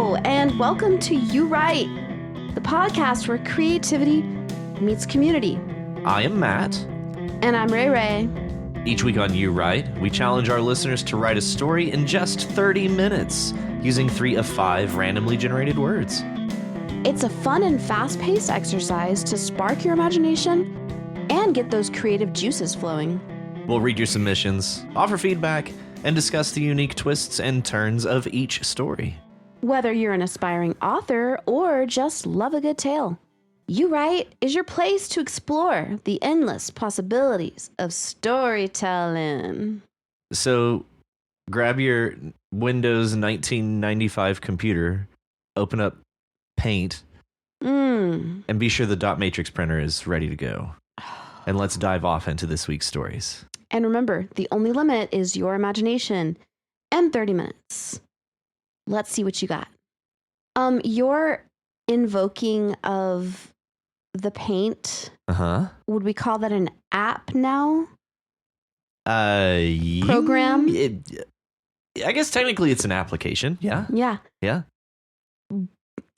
Hello, and welcome to You Right, the podcast where creativity meets community. I am Matt. And I'm Ray Ray. Each week on You Right, we challenge our listeners to write a story in just 30 minutes using 3 of 5 randomly generated words. It's a fun and fast-paced exercise to spark your imagination and get those creative juices flowing. We'll read your submissions, offer feedback, and discuss the unique twists and turns of each story. Whether you're an aspiring author or just love a good tale, You Right is your place to explore the endless possibilities of storytelling. So, grab your Windows 1995 computer, open up Paint, and be sure the dot matrix printer is ready to go. And let's dive off into this week's stories. And remember, the only limit is your imagination and 30 minutes. Let's see what you got. Your invoking of the Paint, would we call that an app now? Program? I guess technically it's an application. Yeah. Yeah.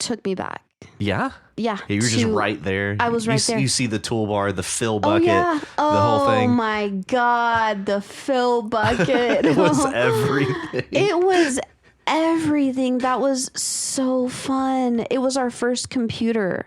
Took me back. Yeah. Yeah. You were just right there. I was right there. You see the toolbar, the fill bucket, the whole thing. Oh my God, the fill bucket. It was everything. It was everything. That was so fun. It was our first computer.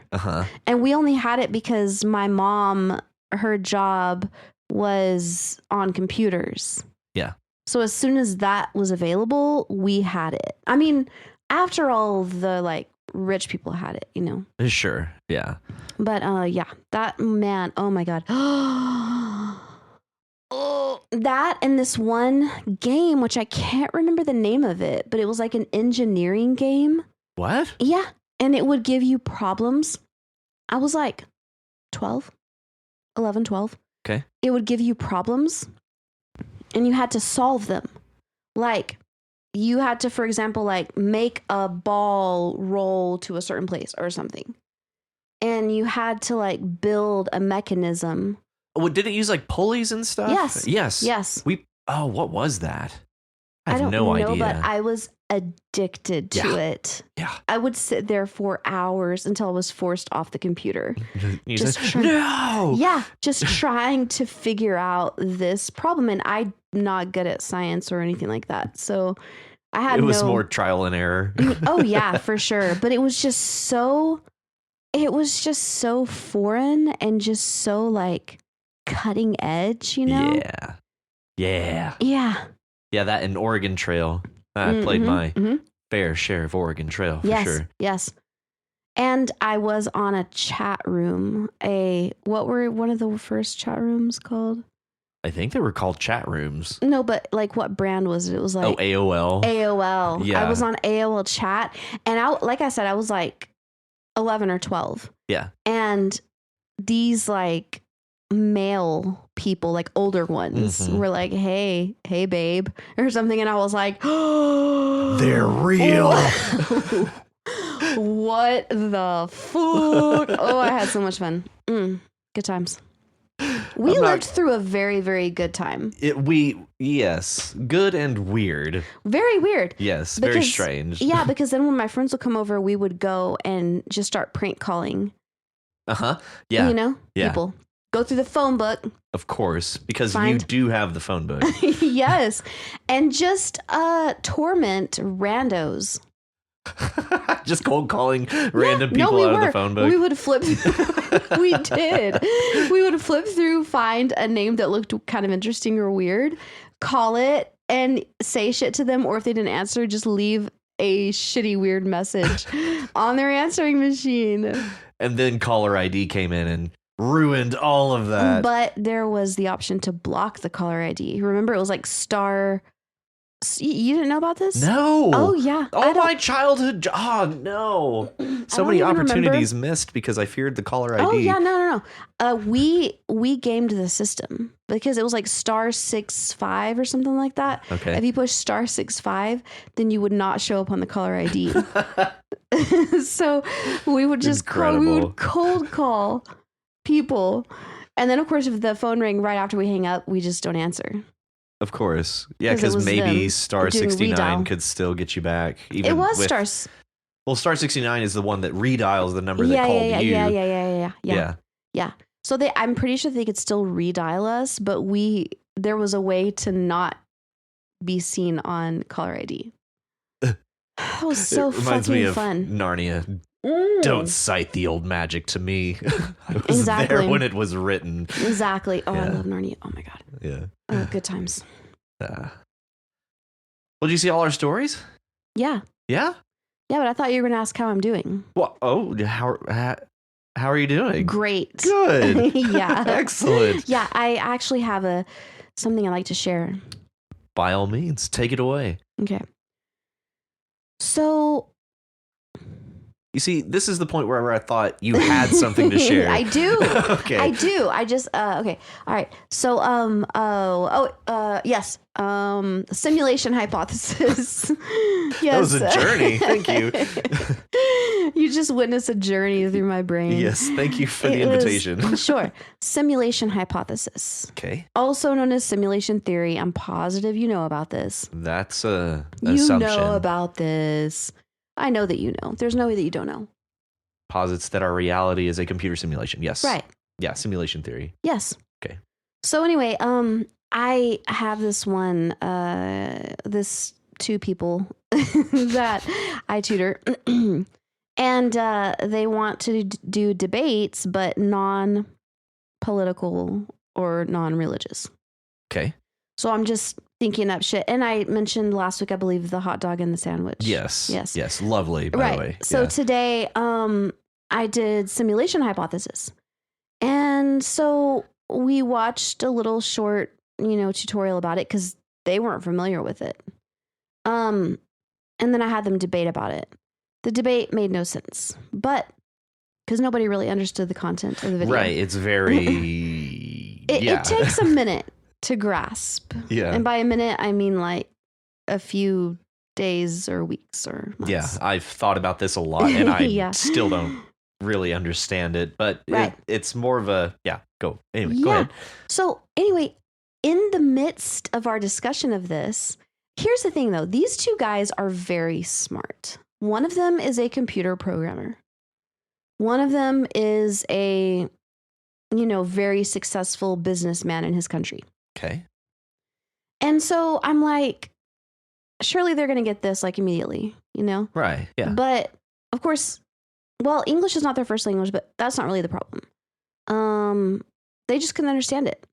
And we only had it because my mom, her job was on computers. Yeah. So as soon as that was available, we had it. I mean, after all the rich people had it, you know. Sure. Yeah. But yeah, that man, oh my God. Oh, that and this one game, which I can't remember the name of it, but it was like an engineering game. What? Yeah. And it would give you problems. I was like 12. Okay. It would give you problems and you had to solve them. Like, you had to, for example, make a ball roll to a certain place or something. And you had to build a mechanism. Oh, did it use pulleys and stuff? Yes. What was that? I have no idea. But I was addicted to it. Yeah. I would sit there for hours until I was forced off the computer. No! Yeah, just trying to figure out this problem. And I'm not good at science or anything like that. So I had more trial and error. Oh yeah, for sure. But it was just so foreign and just so cutting edge, you know? Yeah. Yeah, that and Oregon Trail. I played my fair share of Oregon Trail for sure. Yes. And I was on a chat room. What were one of the first chat rooms called? I think they were called chat rooms. No, but what brand was it? It was AOL. AOL. Yeah. I was on AOL chat. And like I said, I was 11 or 12. Yeah. And these male people, older ones, were like, hey babe, or something. And I was like, oh, they're real. What the fuck? Oh, I had so much fun. Good times. We lived through a very, very good time. Yes. Good and weird. Very weird. Yes. Very strange. Yeah, because then when my friends would come over, we would go and just start prank calling. Yeah. You know? Yeah. People. Go through the phone book. Of course, because you do have the phone book. Yes. And just torment randos. Just cold calling random people out of the phone book. We would flip. We did. We would flip through, find a name that looked kind of interesting or weird, call it, and say shit to them. Or if they didn't answer, just leave a shitty, weird message on their answering machine. And then caller ID came in and ruined all of that. But there was the option to block the caller ID. Remember, it was star. You didn't know about this? No. Oh, yeah. Oh, my childhood. Oh, no. So many opportunities missed because I feared the caller ID. Oh, yeah. No. We gamed the system because it was *65 or something like that. Okay. If you push *65, then you would not show up on the caller ID. So we would just cold call people. And then, of course, if the phone rang right after we hang up, we just don't answer. Of course. Yeah, because maybe *69 could still get you back. Even it was Well, star 69 is the one that redials the number that yeah, called yeah, you. yeah. So I'm pretty sure they could still redial us, but there was a way to not be seen on caller ID. That was so It reminds me fucking of fun. Narnia. Mm. Don't cite the old magic to me. I was Exactly. there when it was written. Exactly. Oh, I Yeah. love Narnia. Oh my god. Yeah. Oh, good times. Well, did you see all our stories? Yeah. Yeah. Yeah, but I thought you were going to ask how I'm doing. Well, how are you doing? Great. Good. Yeah. Excellent. Yeah, I actually have something I'd like to share. By all means, take it away. Okay. So You see, this is the point where I thought you had something to share. I do. Okay. I do. I just okay. All right. So yes. Simulation hypothesis. Yes. That was a journey. Thank you. You just witnessed a journey through my brain. Yes, thank you for the It was- invitation. Sure. Simulation hypothesis. Okay. Also known as simulation theory. I'm positive you know about this. That's an You assumption. know about this. I know that you know. There's no way that you don't know. Posits that our reality is a computer simulation. Yes. Right. Yeah, simulation theory. Yes. Okay. So anyway, I have this two people that I tutor, and they want to do debates, but non-political or non-religious. Okay. So I'm just thinking up shit. And I mentioned last week, I believe, the hot dog and the sandwich. Yes. Yes. Yes. Lovely, by the way. So Yeah. today, I did simulation hypothesis. And so we watched a little short, tutorial about it because they weren't familiar with it. And then I had them debate about it. The debate made no sense, but because nobody really understood the content of the video. Right. It's very. It takes a minute to grasp. Yeah. And by a minute, I mean like a few days or weeks or months. Yeah. I've thought about this a lot and I Yeah. still don't really understand it, but Right. it's more of a. Yeah. Go. Anyway, go ahead. So anyway, in the midst of our discussion of this, here's the thing though. These two guys are very smart. One of them is a computer programmer. One of them is a, very successful businessman in his country. Okay. And so I'm like, surely they're going to get this like immediately, Right. Yeah. But of course, well, English is not their first language, but that's not really the problem. They just couldn't understand it.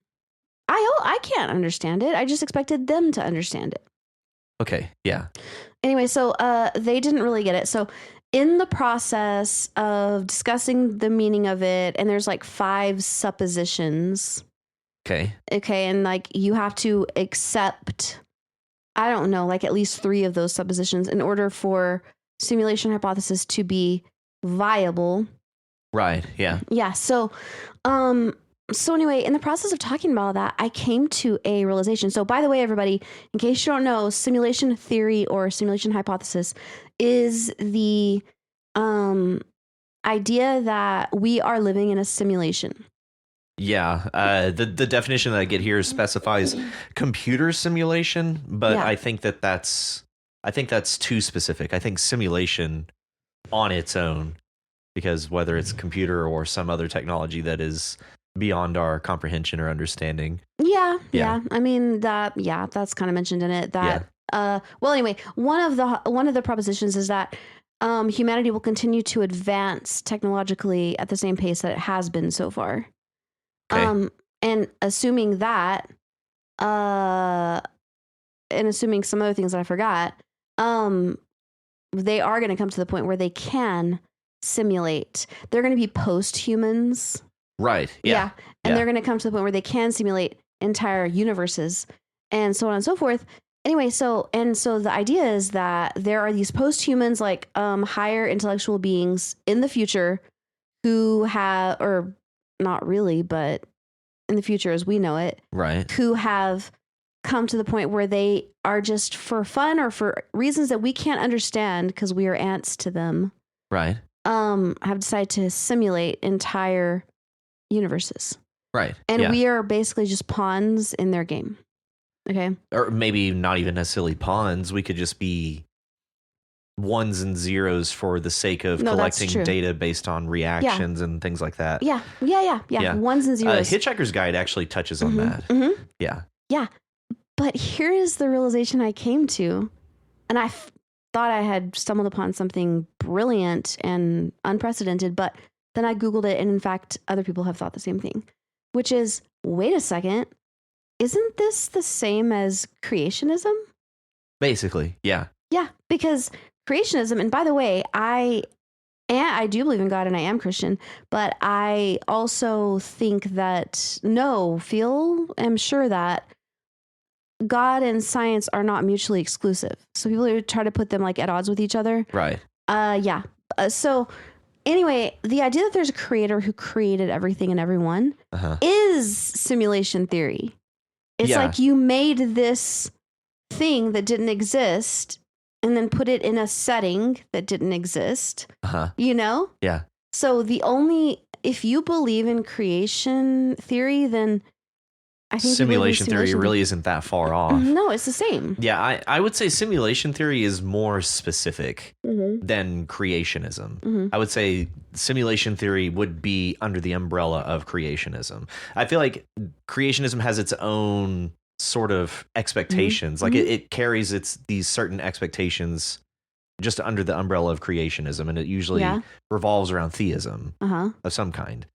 I can't understand it. I just expected them to understand it. Okay. Yeah. Anyway, so they didn't really get it. So in the process of discussing the meaning of it, and there's like 5 suppositions. Okay. Okay, and like you have to accept, I don't know, like at least 3 of those suppositions in order for simulation hypothesis to be viable. Right. Yeah. Yeah. So anyway, in the process of talking about that, I came to a realization. So by the way, everybody, in case you don't know, simulation theory or simulation hypothesis is the idea that we are living in a simulation. Yeah. The definition that I get here specifies computer simulation, but Yeah. I think that's too specific. I think simulation on its own, because whether it's computer or some other technology that is beyond our comprehension or understanding. Yeah. Yeah. I mean that's kind of mentioned in it that well anyway, one of the propositions is that humanity will continue to advance technologically at the same pace that it has been so far. Okay. And assuming that and assuming some other things that I forgot, they are going to come to the point where they can simulate. They're going to be post-humans. Right. Yeah. And Yeah. they're going to come to the point where they can simulate entire universes and so on and so forth. Anyway, so the idea is that there are these post-humans, like higher intellectual beings in the future who have, or not really, but in the future as we know it, Right. who have come to the point where they are just for fun or for reasons that we can't understand because we are ants to them, Right. have decided to simulate entire universes. Right. And yeah. we are basically just pawns in their game. Okay. Or maybe not even necessarily pawns. We could just be ones and zeros for the sake of No, that's collecting true. data based on reactions and things like that. Yeah. Yeah. Ones and zeros. Hitchhiker's Guide actually touches on that. Mm-hmm. Yeah. Yeah. But here is the realization I came to, and I thought I had stumbled upon something brilliant and unprecedented, but then I Googled it, and in fact, other people have thought the same thing, which is, wait a second, isn't this the same as creationism? Basically, yeah. Yeah, because creationism, and by the way, I do believe in God and I am Christian, but I also think that, am sure that God and science are not mutually exclusive. So people who try to put them like at odds with each other. Right. Yeah. So anyway, the idea that there's a creator who created everything and everyone is simulation theory. It's like you made this thing that didn't exist and then put it in a setting that didn't exist. You know? Yeah. So if you believe in creation theory, then I think simulation theory really isn't that far off. No, it's the same. Yeah, I would say simulation theory is more specific than creationism. I would say simulation theory would be under the umbrella of creationism. I feel like creationism has its own sort of expectations. Like it carries these certain expectations just under the umbrella of creationism, and it usually revolves around theism of some kind.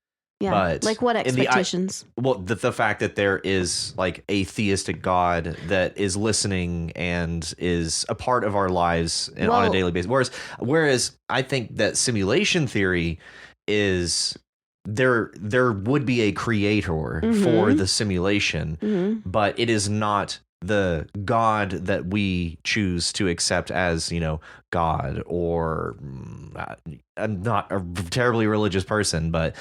Yeah, but like what expectations? The fact that there is like a theistic God that is listening and is a part of our lives on a daily basis. Whereas I think that simulation theory is there would be a creator for the simulation, but it is not the God that we choose to accept as, God, or I'm not a terribly religious person, but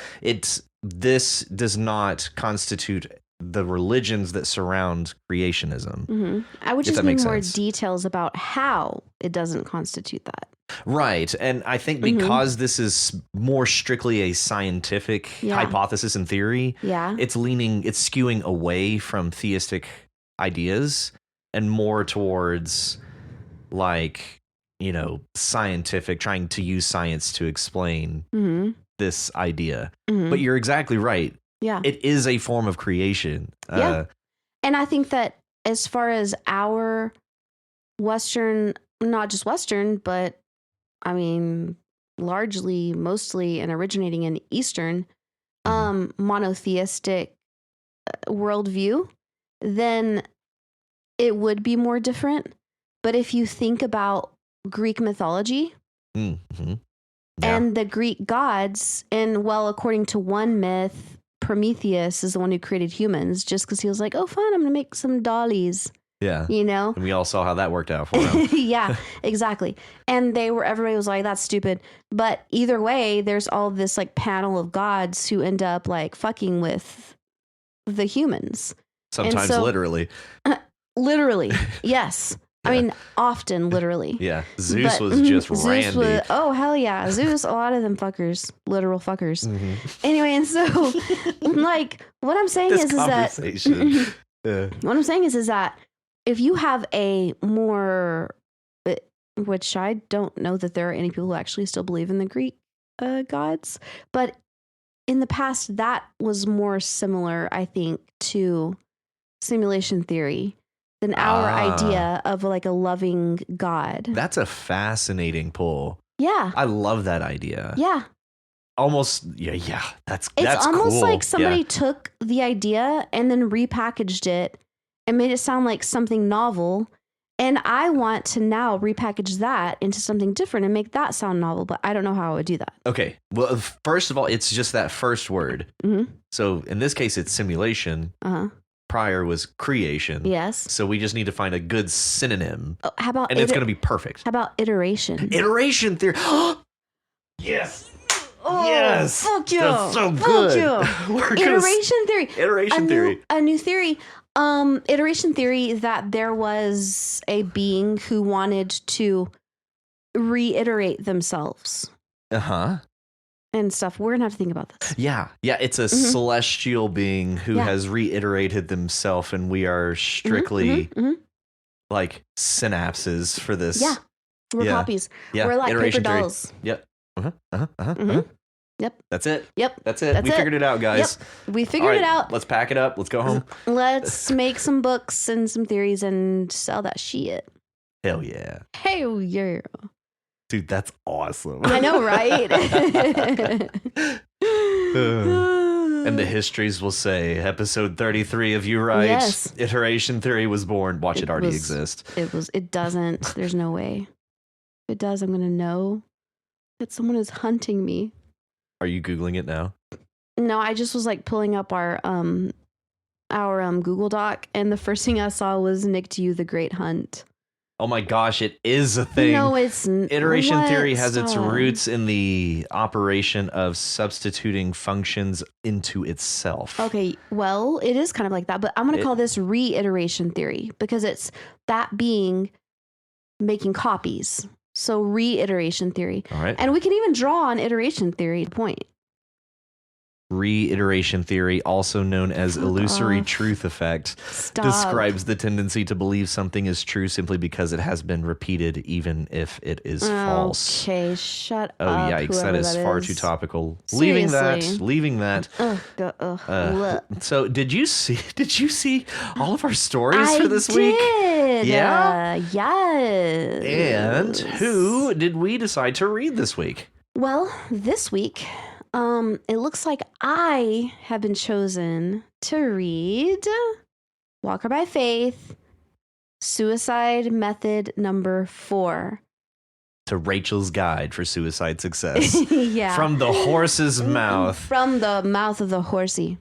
this does not constitute the religions that surround creationism. I would just need more details about how it doesn't constitute that. Right. And I think because this is more strictly a scientific hypothesis and theory, it's skewing away from theistic ideas and more towards scientific, trying to use science to explain this idea. But you're exactly right. Yeah. It is a form of creation. And I think that as far as our Western, not just Western, but I mean, mostly and originating in Eastern, monotheistic worldview, then it would be more different. But if you think about Greek mythology and the Greek gods, and according to one myth, Prometheus is the one who created humans just because he was like, oh, fun, I'm going to make some dollies. Yeah. And we all saw how that worked out for him. Yeah, exactly. And everybody was like, that's stupid. But either way, there's all this like panel of gods who end up like fucking with the humans. Sometimes literally. Literally, yes. I mean, often literally. Yeah. Zeus was just randy. Oh, hell yeah. Zeus, a lot of them fuckers, literal fuckers. Anyway, and so like what I'm saying is that what I'm saying is that if you have a more, which I don't know that there are any people who actually still believe in the Greek gods, but in the past that was more similar, I think, to simulation theory than our idea of like a loving God. That's a fascinating pull. Yeah. I love that idea. Yeah. Almost, that's almost cool. like somebody took the idea and then repackaged it and made it sound like something novel. And I want to now repackage that into something different and make that sound novel, but I don't know how I would do that. Okay. Well, first of all, it's just that first word. So in this case, it's simulation. Prior was creation. Yes. So we just need to find a good synonym. Oh, how about it's going to be perfect. How about iteration? Iteration theory. Yes. Oh, yes. Fuck you. That's so good. Iteration theory. Iteration theory. A new theory. Iteration theory that there was a being who wanted to reiterate themselves. And stuff. We're going to have to think about this. Yeah. It's a celestial being who has reiterated themselves, and we are strictly like synapses for this We're Yeah. copies. Yeah. We're like Iteration paper theory. dolls. Yep. Mhm. Yep. That's it. Yep. That's it. That's We it. figured it out, guys. Yep. We All figured right, it out. Let's pack it up. Let's go home. Let's make some books and some theories and sell that shit. Hell yeah. Hell yeah. Dude, that's awesome. I know, right? And the histories will say episode 33 of You Right. Yes. Iteration theory was born. Watch it already was- exist. It doesn't. There's no way. If it does, I'm going to know that someone is hunting me. Are you Googling it now? No, I just was like pulling up our Google Doc, and the first thing I saw was Nick to You, The Great Hunt. Oh my gosh, it is a thing. No, it's Iteration what? theory has its Stop. roots in the operation of substituting functions into itself. Okay, well, it is kind of like that, but I'm going to call this reiteration theory because it's that being making copies. So reiteration theory. All right. And we can even draw on iteration theory point. Reiteration theory, also known as Fuck illusory off. truth effect, Stop. describes the tendency to believe something is true simply because it has been repeated, even if it is false. Okay, shut Oh up. yikes! That whoever is far too is. topical. Seriously. Leaving that. Ugh, ugh. So did you see all of our stories for this week? Did. Yeah? Yes. And who did we decide to read this week? Well, this week, it looks like I have been chosen to read Walker by Faith, Suicide Method number 4. To Rachel's Guide for Suicide Success. Yeah. From the horse's mouth. From the mouth of the horsey.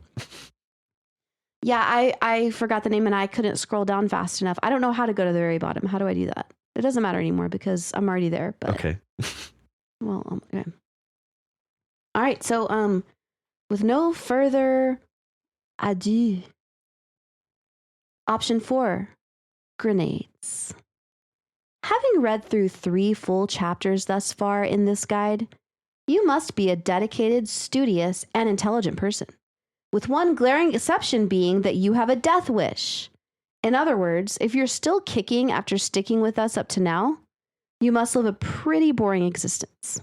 Yeah, I forgot the name and I couldn't scroll down fast enough. I don't know how to go to the very bottom. How do I do that? It doesn't matter anymore because I'm already there. But Okay. well, okay. All right. So, with no further ado, option 4, grenades. Having read through 3 full chapters thus far in this guide, you must be a dedicated, studious, and intelligent person, with one glaring exception being that you have a death wish. In other words, if you're still kicking after sticking with us up to now, you must live a pretty boring existence.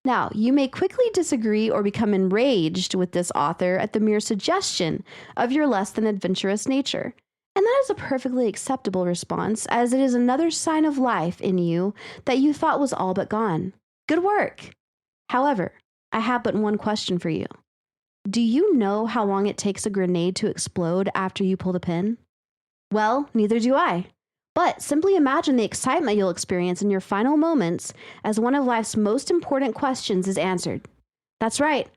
Now, you may quickly disagree or become enraged with this author at the mere suggestion of your less than adventurous nature. And that is a perfectly acceptable response, as it is another sign of life in you that you thought was all but gone. Good work. However, I have but one question for you. Do you know how long it takes a grenade to explode after you pull the pin? Well, neither do I. But simply imagine the excitement you'll experience in your final moments as one of life's most important questions is answered. That's right.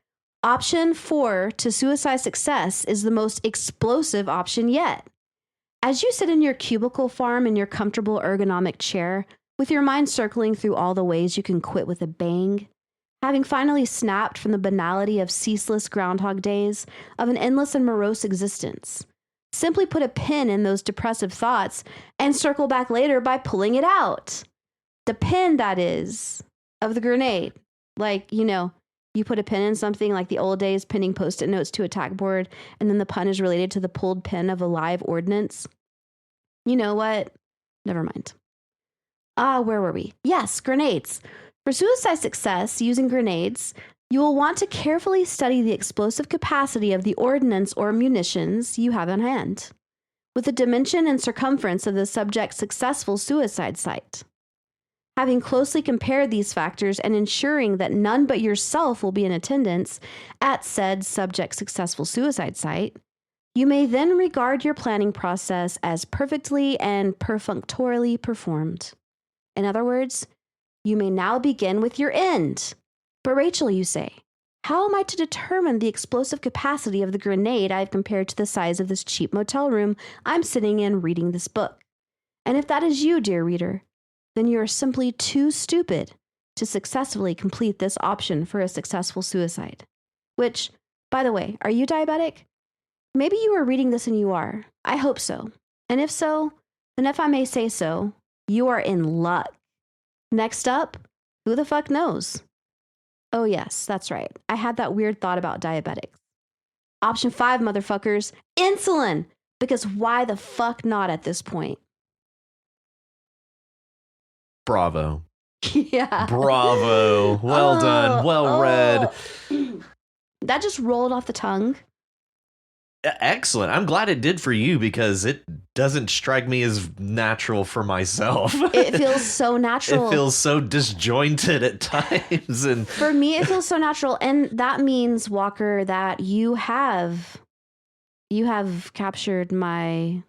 Option 4 to suicide success is the most explosive option yet. As you sit in your cubicle farm in your comfortable ergonomic chair, with your mind circling through all the ways you can quit with a bang, having finally snapped from the banality of ceaseless Groundhog Days, of an endless and morose existence, simply put a pin in those depressive thoughts and circle back later by pulling it out. The pin, that is, of the grenade. Like, you put a pin in something like the old days, pinning Post-it notes to a tack board, and then the pun is related to the pulled pin of a live ordnance. You know what? Never mind. Where were we? Yes, grenades. For suicide success using grenades, you will want to carefully study the explosive capacity of the ordnance or munitions you have on hand, with the dimension and circumference of the subject's successful suicide site. Having closely compared these factors and ensuring that none but yourself will be in attendance at said subject's successful suicide site, you may then regard your planning process as perfectly and perfunctorily performed. In other words, you may now begin with your end. But Rachel, you say, how am I to determine the explosive capacity of the grenade I've compared to the size of this cheap motel room I'm sitting in reading this book? And if that is you, dear reader, then you are simply too stupid to successfully complete this option for a successful suicide. Which, by the way, are you diabetic? Maybe you are reading this and you are. I hope so. And if so, then if I may say so, you are in luck. Next up, who the fuck knows? Oh yes, that's right. I had that weird thought about diabetics. Option 5, motherfuckers, insulin! Because why the fuck not at this point? Bravo. Yeah. Bravo. Well done. Well read. That just rolled off the tongue. Excellent. I'm glad it did for you because it doesn't strike me as natural for myself. It feels so natural. It feels so disjointed at times. And for me, it feels so natural. And that means, Walker, that you have captured my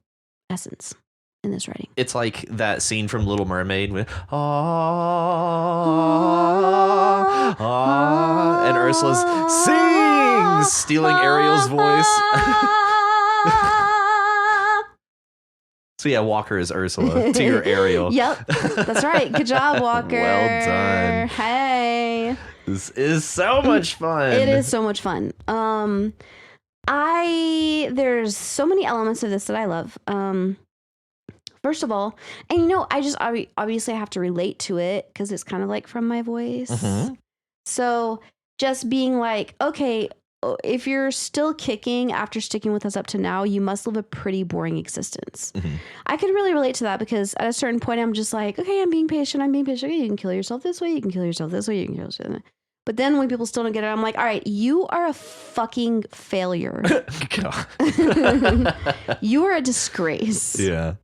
essence in this writing. it's like that scene from Little Mermaid with and Ursula's sings, stealing Ariel's voice. So yeah, Walker is Ursula to your Ariel. Yep, that's right. Good job, Walker. Well done. Hey, This is so much fun. it is so much fun. There's so many elements of this that I love. First of all, and obviously I have to relate to it because it's kind of like from my voice. Mm-hmm. So just being like, okay, if you're still kicking after sticking with us up to now, you must live a pretty boring existence. Mm-hmm. I could really relate to that because at a certain point, I'm just like, okay, I'm being patient. Okay, you can kill yourself this way. You can kill yourself this way. You can kill yourself this way. But then when people still don't get it, I'm like, all right, you are a fucking failure. You are a disgrace. Yeah.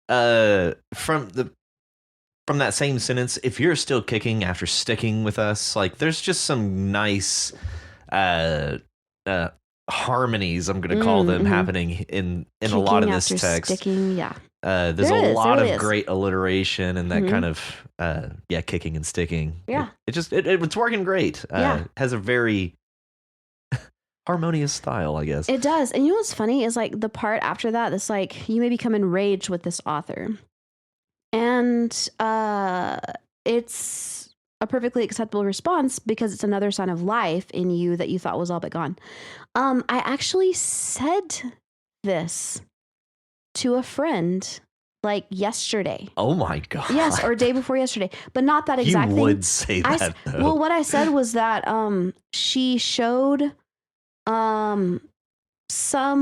From that same sentence, if you're still kicking after sticking with us, like there's just some nice harmonies, I'm going to call them, happening in a lot of this text. Sticking, yeah. There's a lot of great alliteration and that kind of kicking and sticking. Yeah. It's working great. Has a very harmonious style, I guess. It does. And you know what's funny is like the part after that, it's like you may become enraged with this author. And it's a perfectly acceptable response because it's another sign of life in you that you thought was all but gone. I actually said this to a friend like yesterday. Oh my God. Yes, or day before yesterday, but not that exact thing. You would say that though. Well, what I said was that she showed some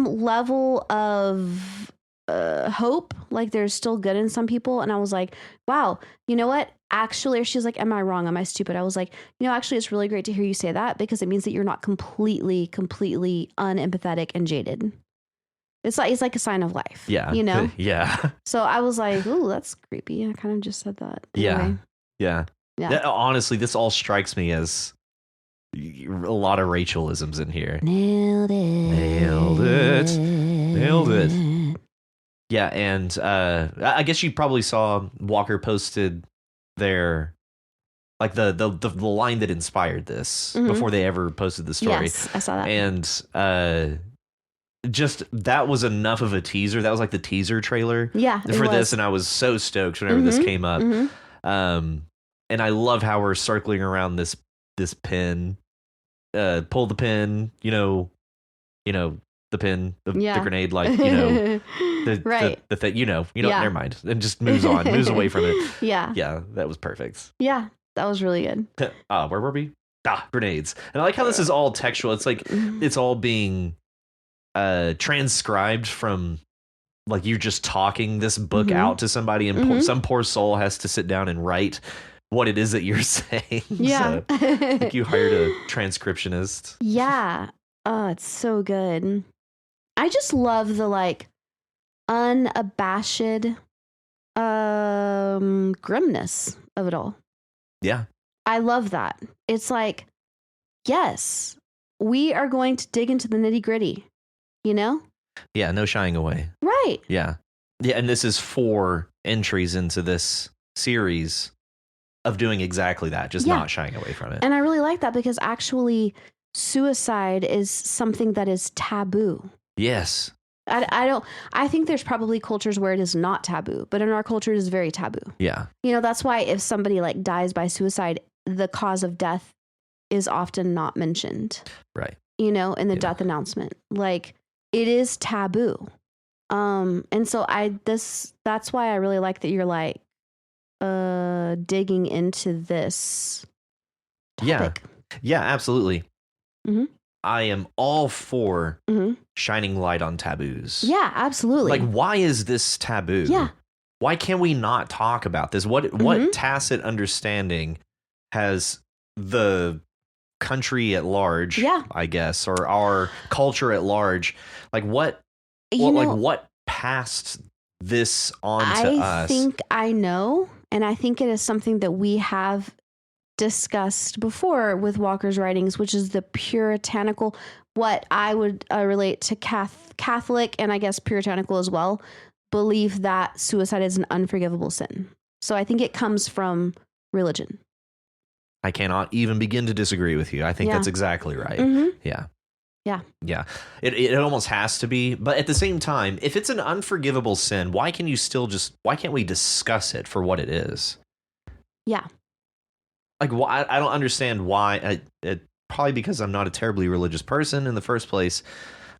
level of hope, like there's still good in some people. And I was like, wow, you know what? Actually, she's like, am I wrong? Am I stupid? I was like, actually, it's really great to hear you say that because it means that you're not completely unempathetic and jaded. It's like a sign of life. Yeah. Yeah. So I was like, ooh, that's creepy. I kind of just said that. Anyway. Yeah. Honestly, this all strikes me as a lot of Rachelisms in here. Nailed it. Yeah, and I guess you probably saw Walker posted their like the line that inspired this before they ever posted the story. Yes, I saw that. And just that was enough of a teaser. That was like the teaser trailer for this, and I was so stoked whenever this came up. And I love how we're circling around this pin. Pull the pin, the pin, the grenade, like right. the thing, never mind, and just moves away from it. Yeah, that was perfect. Yeah, that was really good. Where were we? Grenades. And I like how this is all textual. It's like it's all being transcribed from like you're just talking this book out to somebody, and some poor soul has to sit down and write what it is that you're saying. Yeah. So, like you hired a transcriptionist. Yeah. Oh, it's so good. I just love the like unabashed grimness of it all. Yeah. I love that. It's like, yes, we are going to dig into the nitty gritty, Yeah, no shying away. Right. Yeah. Yeah, and this is 4 entries into this series of doing exactly that, just not shying away from it. And I really like that because actually suicide is something that is taboo. Yes. I think there's probably cultures where it is not taboo, but in our culture it is very taboo. Yeah. That's why if somebody like dies by suicide, the cause of death is often not mentioned. Right. In the death announcement. Like it is taboo. And so that's why I really like that you're like digging into this topic. Yeah, absolutely. I am all for shining light on taboos. Yeah, absolutely. Like, why is this taboo? Yeah. why can we not talk about this? What tacit understanding has the country at large, I guess, or our culture at large, like what passed this on to us? I think I know, and I think it is something that we have discussed before with Walker's writings, which is the puritanical, what I would relate to Catholic and I guess puritanical as well, belief that suicide is an unforgivable sin. So I think it comes from religion. I cannot even begin to disagree with you. I think that's exactly right. Mm-hmm. Yeah. Yeah. Yeah. It almost has to be. But at the same time, if it's an unforgivable sin, why can't we discuss it for what it is? Yeah. Like, why? I don't understand why. Probably because I'm not a terribly religious person in the first place.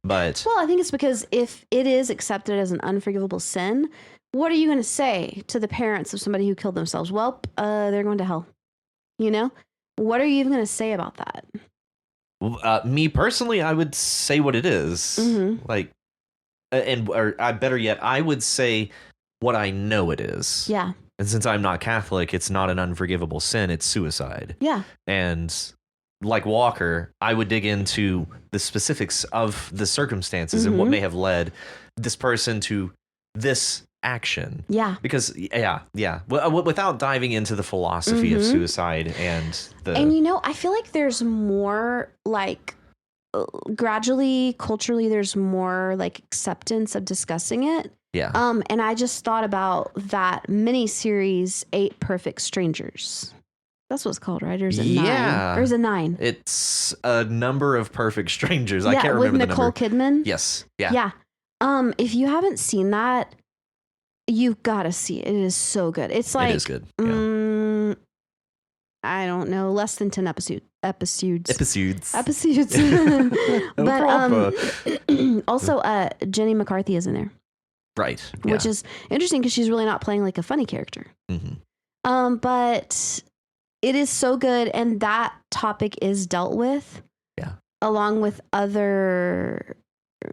But well, I think it's because if it is accepted as an unforgivable sin, what are you going to say to the parents of somebody who killed themselves? Well, they're going to hell. You know, what are you even going to say about that? Me personally, I would say what it is. Mm-hmm. Like, or better yet, I would say what I know it is. Yeah. And since I'm not Catholic, it's not an unforgivable sin. It's suicide. Yeah. And like Walker, I would dig into the specifics of the circumstances and what may have led this person to this action. Yeah. Because, without diving into the philosophy of suicide and I feel like there's more like gradually, culturally, there's more like acceptance of discussing it. Yeah. And I just thought about that mini series, 8 Perfect Strangers. That's what it's called, right? Or is it 9? Or is it 9? It's a number of perfect strangers. I can't remember with Nicole Kidman. Yes. Yeah. Yeah. If you haven't seen that, you've got to see it. It is so good. It's like, it is good. Yeah. I don't know, less than 10 episodes. No But also, Jenny McCarthy is in there. Right. Which is interesting because she's really not playing like a funny character. Mm-hmm. But it is so good, and that topic is dealt with. Yeah. Along with other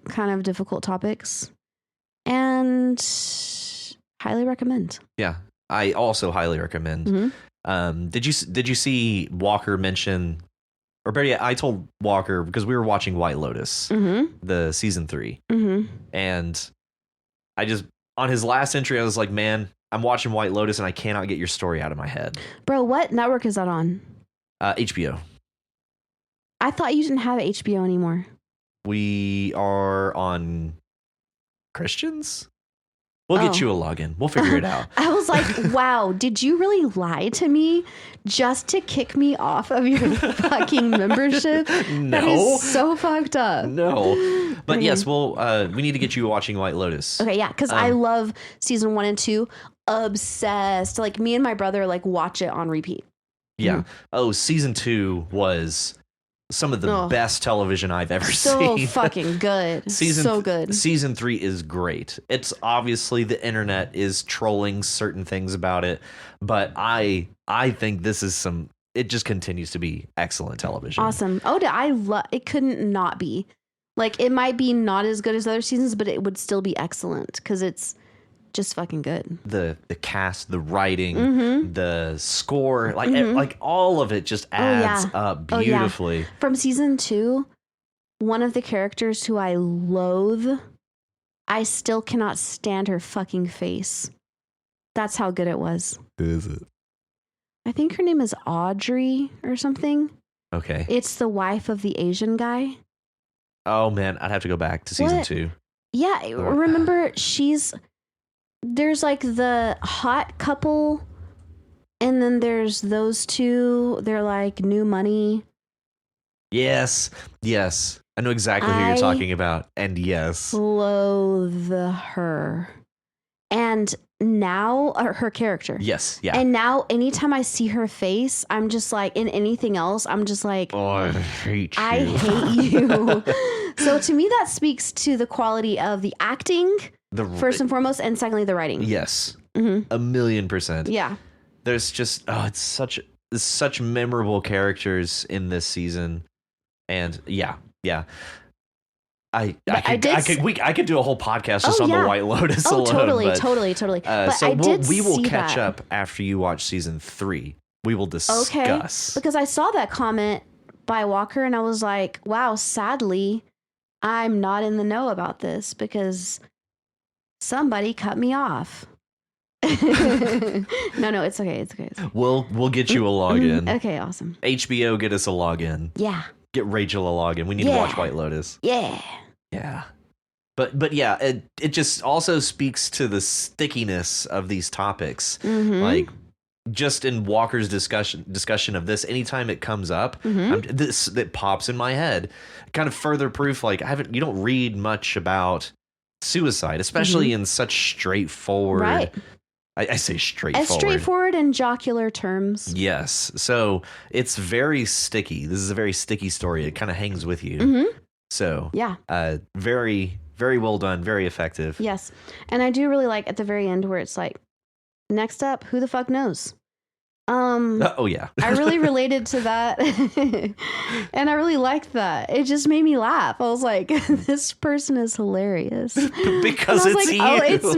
kind of difficult topics, and highly recommend. Yeah, I also highly recommend. Mm-hmm. Did you see Walker mention, or better yet, I told Walker because we were watching White Lotus, the season 3, and I just on his last entry I was like, man, I'm watching White Lotus and I cannot get your story out of my head. Bro, what network is that on? HBO. I thought you didn't have HBO anymore. We are on Christians? We'll get you a login. We'll figure it out. I was like, wow, did you really lie to me just to kick me off of your fucking membership? No. That is so fucked up. No. But yes, we need to get you watching White Lotus. Okay, yeah, because I love season 1 and 2. Obsessed. Like, me and my brother, like, watch it on repeat. Yeah. Oh, season 2 was some of the best television I've ever seen. So fucking good. So good. Season 3 is great. It's obviously the internet is trolling certain things about it, but I think this is it just continues to be excellent television. Awesome. It couldn't not be. Like, it might be not as good as other seasons, but it would still be excellent because it's just fucking good. The cast, the writing, the score, like all of it just adds up beautifully. From season 2, one of the characters who I loathe, I still cannot stand her fucking face. That's how good it was. Who is it? I think her name is Audrey or something. Okay. It's the wife of the Asian guy. Oh man, I'd have to go back to season 2. Yeah, remember there's like the hot couple, and then there's those two. They're like new money. Yes. I know exactly who you're talking about. And yes. Loathe her. And now, her character. Yes, yeah. And now, anytime I see her face, I'm just like, in anything else, I'm just like, oh, I hate you. I hate you. So to me, that speaks to the quality of the acting, first and foremost, and secondly, the writing. Yes. 1,000,000%. Yeah. There's just, it's such memorable characters in this season. And yeah. I could do a whole podcast just Oh, on yeah. the White Lotus Oh, alone. totally, but, totally. But so I did we will see catch that. up after you watch season 3. We will discuss. Okay. Because I saw that comment by Walker and I was like, wow, sadly, I'm not in the know about this because somebody cut me off. No, it's okay. It's okay. We'll get you a login. Okay, awesome. HBO, get us a login. Yeah. Get Rachel a login. We need to watch White Lotus. Yeah. Yeah. But yeah, it just also speaks to the stickiness of these topics. Mm-hmm. Like just in Walker's discussion of this, anytime it comes up, this that pops in my head. Kind of further proof, like you don't read much about suicide, especially in such straightforward. Right. I say straightforward. As straightforward and jocular terms. Yes. So it's very sticky. This is a very sticky story. It kind of hangs with you. Mm-hmm. So Yeah. Very, very well done. Very effective. Yes. And I do really like at the very end where it's like, next up, who the fuck knows? Oh yeah. I really related to that. And I really liked that. It just made me laugh. I was like, this person is hilarious. Because and I was it's like, you. Oh, it's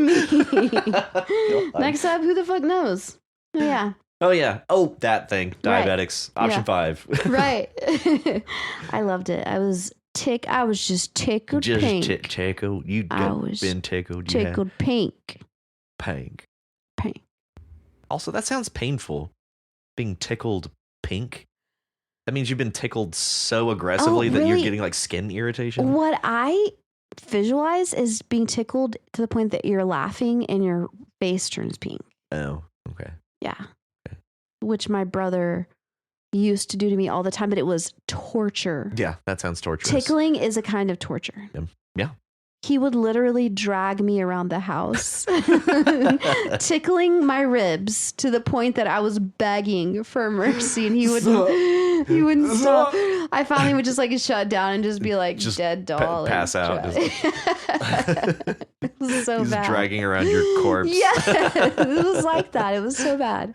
me. Next up, who the fuck knows? Oh, yeah. Oh yeah. Oh, that thing. Right. Diabetics. Option 5. Right. I loved it. I was just tickled pink. Just tickled. You been tickled. You Tickled pink. Pink. Pink. Also, that sounds painful. Being tickled pink. That means you've been tickled so aggressively that you're really? getting like skin irritation. What I visualize is being tickled to the point that you're laughing and your face turns pink. Oh, okay. Yeah. Okay. Which my brother used to do to me all the time, but it was torture. Yeah, that sounds torturous. Tickling is a kind of torture. Yeah. He would literally drag me around the house, tickling my ribs to the point that I was begging for mercy, and he wouldn't stop. I finally would just like shut down and just be like Just dead doll, pass out. It was so He's bad. dragging around your corpse. Yeah, it was like that. It was so bad.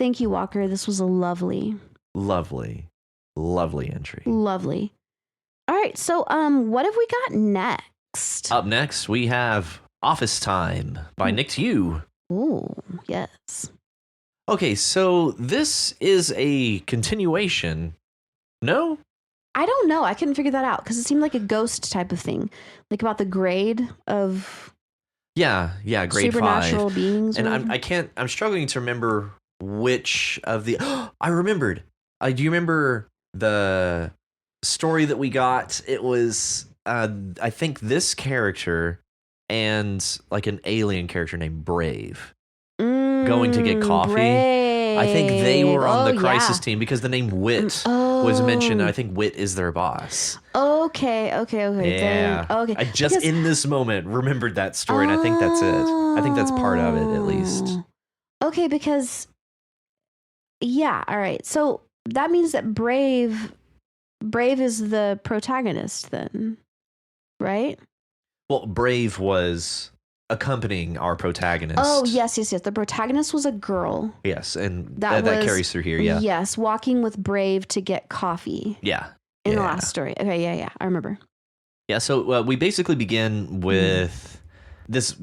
Thank you, Walker. This was a lovely entry. Lovely. All right, so what have we got next? Up next, we have Office Time by Nick Tew. Oh, yes. Okay, so this is a continuation. No? I don't know. I couldn't figure that out because it seemed like a ghost type of thing, like about the grade of Yeah, grade 5. supernatural beings. And or I'm struggling to remember which of the I remembered. Do you remember the story that we got? It was I think this character and like an alien character named Brave going to get coffee. Brave. I think they were on the crisis yeah. team because the name Wit was mentioned. I think Wit is their boss. Okay. Yeah. Okay. I just Because- in this moment remembered that story, and I think that's it. I think that's part of it, at least. Okay, because yeah, all right. So that means that Brave is the protagonist then, right? Well, Brave was accompanying our protagonist. Oh, yes. The protagonist was a girl. Yes, and That that was- carries through here, yeah. Yes, walking with Brave to get coffee Yeah. in the Yeah. last story. Okay, yeah, I remember. Yeah, so we basically begin with this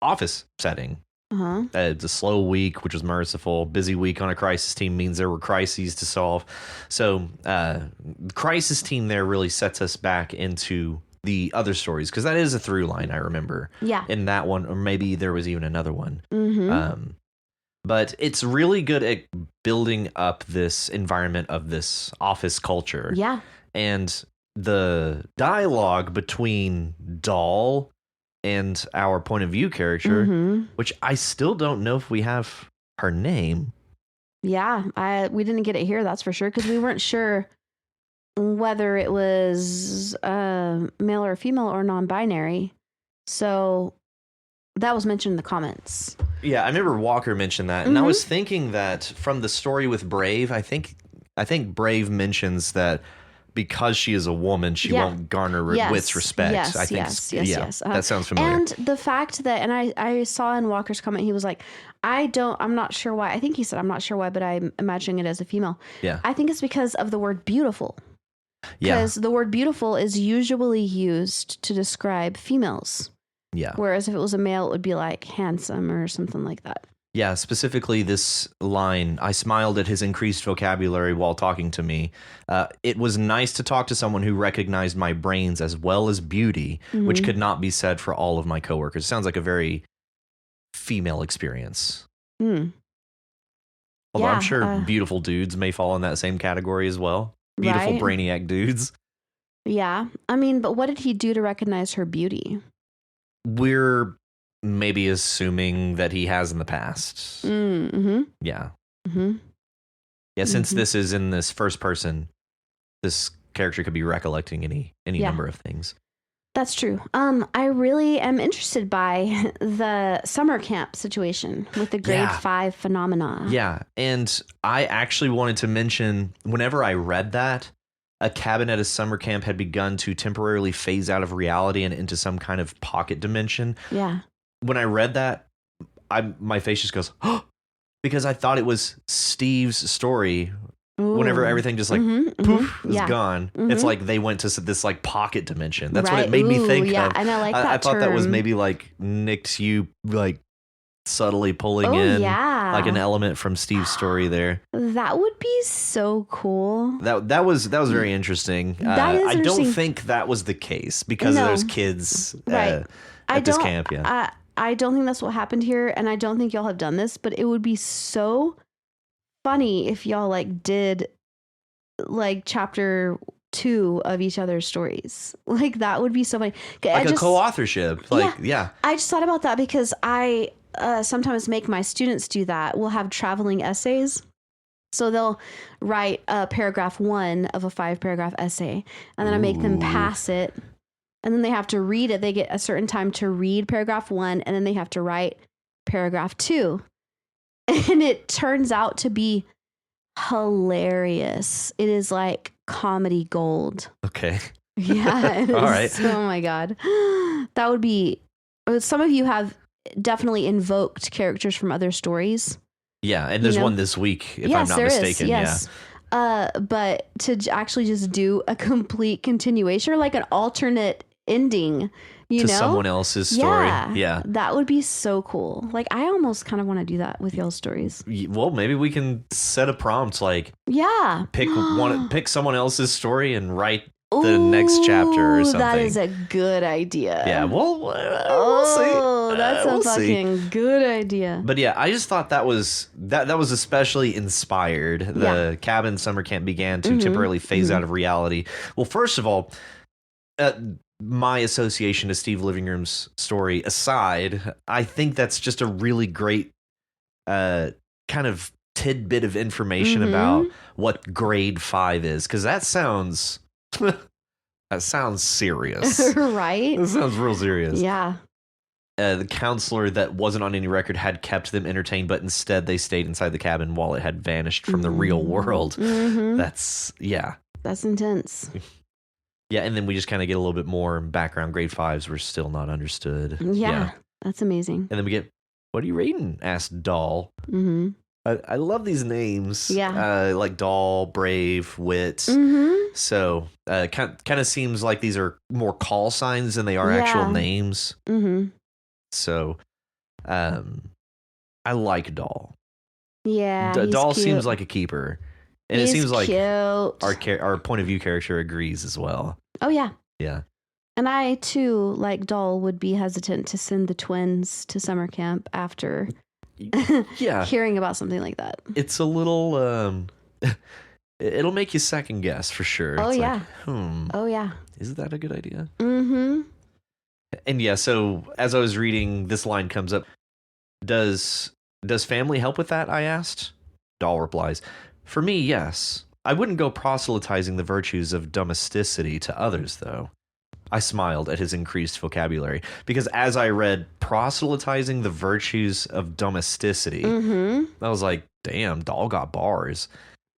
office setting. Uh-huh. It's a slow week, which was merciful. Busy week on a crisis team means there were crises to solve. So the crisis team there really sets us back into the other stories, because that is a through line, I remember. Yeah. In that one, or maybe there was even another one. Mm-hmm. But it's really good at building up this environment of this office culture. Yeah. And the dialogue between Doll and our point of view character, Mm-hmm. which I still don't know if we have her name. Yeah, we didn't get it here, that's for sure, because we weren't sure whether it was male or female or non-binary. So that was mentioned in the comments. Yeah, I remember Walker mentioned that, and I was thinking that from the story with Brave, I think Brave mentions that because she is a woman, she won't garner Wit's respect. Yes, I think, yes. that sounds familiar. And the fact that, and I saw in Walker's comment, he was like, I'm not sure why. I think he said, I'm not sure why, but I'm imagining it as a female. Yeah. I think it's because of the word beautiful. Yeah. Because the word beautiful is usually used to describe females. Yeah. Whereas if it was a male, it would be like handsome or something like that. Yeah, specifically this line, I smiled at his increased vocabulary while talking to me. It was nice to talk to someone who recognized my brains as well as beauty, which could not be said for all of my coworkers. Sounds like a very female experience. Mm. Although Yeah, I'm sure beautiful dudes may fall in that same category as well. Beautiful right? brainiac dudes. Yeah. I mean, but what did he do to recognize her beauty? We're maybe assuming that he has in the past. Mm-hmm. Yeah. Mm-hmm. Yeah, since Mhm. this is in this first person, this character could be recollecting any Yeah. number of things. That's true. I really am interested by the summer camp situation with the grade Yeah. 5 phenomena. Yeah, and I actually wanted to mention, whenever I read that, a cabin at a summer camp had begun to temporarily phase out of reality and into some kind of pocket dimension. Yeah. When I read that, my face just goes, oh, because I thought it was Steve's story. Whenever Ooh. everything just like Mhm, poof mhm. is Yeah. gone, Mhm. it's like they went to this like pocket dimension. That's what Right. it made me Ooh, think yeah, of. and I like that I thought that was term. maybe like Nick's you like subtly pulling Oh, in yeah. like an element from Steve's story there. That would be so cool. That was very interesting. That is I don't interesting. think that was the case because No. there's kids Right. at this camp. Yeah, I don't think that's what happened here, and I don't think y'all have done this, but it would be so funny if y'all like did like chapter 2 of each other's stories. Like that would be so funny. like a co-authorship. Like yeah. I just thought about that because I sometimes make my students do that. We'll have traveling essays. So they'll write paragraph 1 of a 5-paragraph essay, and then I make them Ooh. pass it, and then they have to read it. They get a certain time to read paragraph 1, and then they have to write paragraph 2. And it turns out to be hilarious. It is like comedy gold. Okay. Yeah. It All is. right. Oh my God. That would be, some of you have definitely invoked characters from other stories. Yeah, and there's You know? one this week, if Yes, I'm not there is. mistaken. Yes. But to actually just do a complete continuation or like an alternate ending, you To know, someone else's story. Yeah. that would be so cool. Like I almost kind of want to do that with y'all's stories. Well, maybe we can set a prompt like Yeah. pick someone else's story and write the next chapter or Ooh, something. That is a good idea. Yeah, well, we'll see. Oh, that's a We'll see. fucking good idea. But yeah, I just thought that was especially inspired. The cabin summer camp began to temporarily phase out of reality. Well, first of all, my association to Steve Livingroom's story aside, I think that's just a really great kind of tidbit of information about what grade 5 is, because that sounds serious. Right? That sounds real serious. Yeah. The counselor that wasn't on any record had kept them entertained, but instead they stayed inside the cabin while it had vanished from the real world. Mhm. That's intense. Yeah, and then we just kind of get a little bit more background. Grade 5s were still not understood. Yeah. That's amazing. And then we get, what are you reading? Asked Doll. Mm-hmm. I love these names. Yeah. Like Doll, Brave, Wit. Mm-hmm. So kind of seems like these are more call signs than they are actual names. Mm-hmm. So I like Doll. Yeah. Doll he's seems cute. like a keeper. And He's it seems like cute. our point of view character agrees as well. Oh, yeah. Yeah. And I, too, like Doll, would be hesitant to send the twins to summer camp after Yeah. hearing about something like that. It's a little it'll make you second guess for sure. Oh, It's yeah. like, Oh, yeah. is that a good idea? Mm-hmm. And yeah, so as I was reading, this line comes up. Does family help with that? I asked. Doll replies, for me, yes. I wouldn't go proselytizing the virtues of domesticity to others, though. I smiled at his increased vocabulary, because as I read proselytizing the virtues of domesticity, I was like, damn, Doll got bars.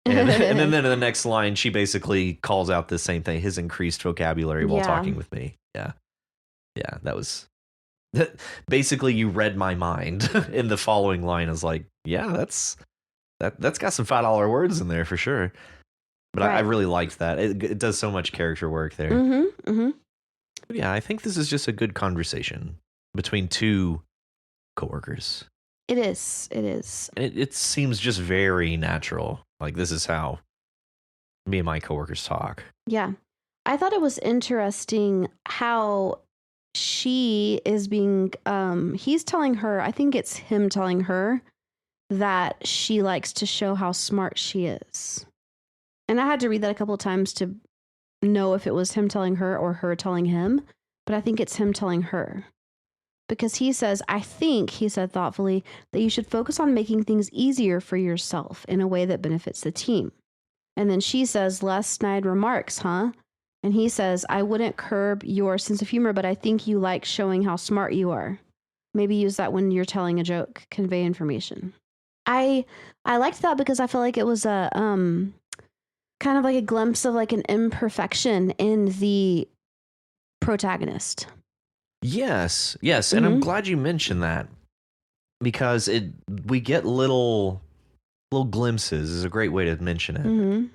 And then in the next line, she basically calls out the same thing, his increased vocabulary while talking with me. Yeah. Yeah, that was... Basically, you read my mind in the following line. I was like, yeah, that's got some $5 words in there for sure. But I really liked that. It does so much character work there. Mm-hmm. Mm-hmm. Yeah, I think this is just a good conversation between two coworkers. It is. It is. It seems just very natural. Like, this is how me and my coworkers talk. Yeah. I thought it was interesting how she is being, he's telling her, I think it's him telling her that she likes to show how smart she is. And I had to read that a couple of times to know if it was him telling her or her telling him, but I think it's him telling her. Because he says, I think, he said thoughtfully, that you should focus on making things easier for yourself in a way that benefits the team. And then she says, less snide remarks, huh? And he says, I wouldn't curb your sense of humor, but I think you like showing how smart you are. Maybe use that when you're telling a joke, convey information. I liked that because I feel like it was a kind of like a glimpse of like an imperfection in the protagonist. Yes, and I'm glad you mentioned that, because we get little glimpses, is a great way to mention it,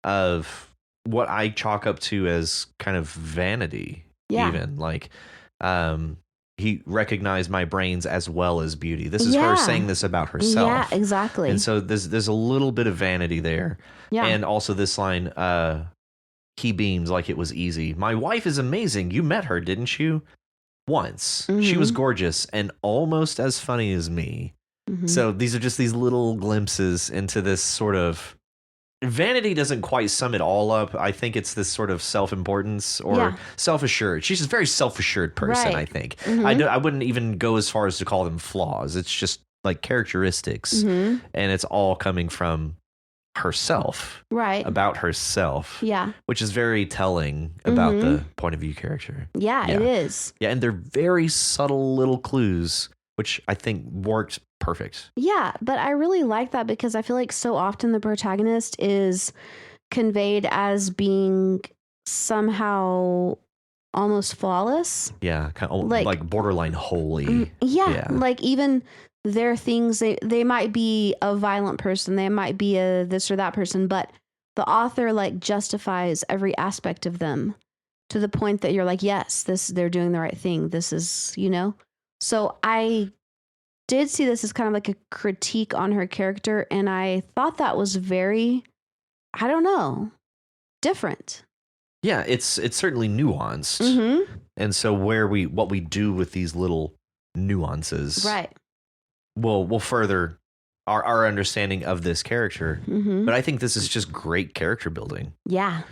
of what I chalk up to as kind of vanity. Even like he recognized my brains as well as beauty. This is her saying this about herself. Yeah, exactly. And so there's a little bit of vanity there. Yeah. And also this line, he beams like it was easy. My wife is amazing. You met her, didn't you? Once. She was gorgeous and almost as funny as me. So these are just these little glimpses into this sort of vanity. Doesn't quite sum it all up. I think it's this sort of self-importance or self-assured. She's a very self-assured person, I think. I wouldn't even go as far as to call them flaws. It's just like characteristics. And it's all coming from herself, about herself, which is very telling about the point of view character. It is. And they're very subtle little clues, which I think worked perfect. But I really like that because I feel like so often the protagonist is conveyed as being somehow almost flawless, kind of like borderline holy. Like even there are things they might be a violent person, they might be a this or that person, but the author like justifies every aspect of them to the point that you're like, yes, they're doing the right thing. This is, So I did see this as kind of like a critique on her character, and I thought that was very, I don't know, different. Yeah, it's certainly nuanced. And so what we do with these little nuances, will further our understanding of this character. But I think this is just great character building. Yeah,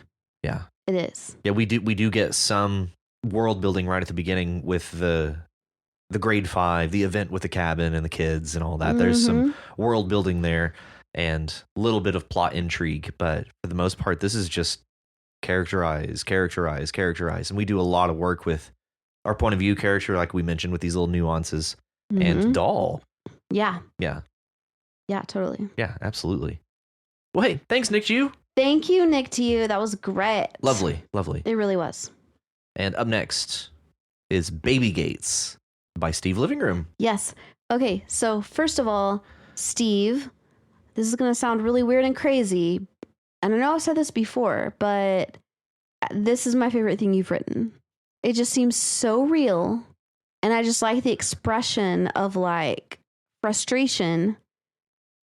it is. Yeah, we do get some world building right at the beginning with the grade 5, the event with the cabin and the kids and all that. There's some world building there and a little bit of plot intrigue, but for the most part, this is just characterize. And we do a lot of work with our point of view character, like we mentioned, with these little nuances, and Doll. Yeah, totally. Yeah, absolutely. Well, hey, thanks, Nick to you. Thank you, Nick to you. That was great. Lovely. It really was. And up next is Baby Gates by Steve Livingroom. Yes. Okay, so first of all, Steve, this is going to sound really weird and crazy. And I know I've said this before, but this is my favorite thing you've written. It just seems so real. And I just like the expression of like frustration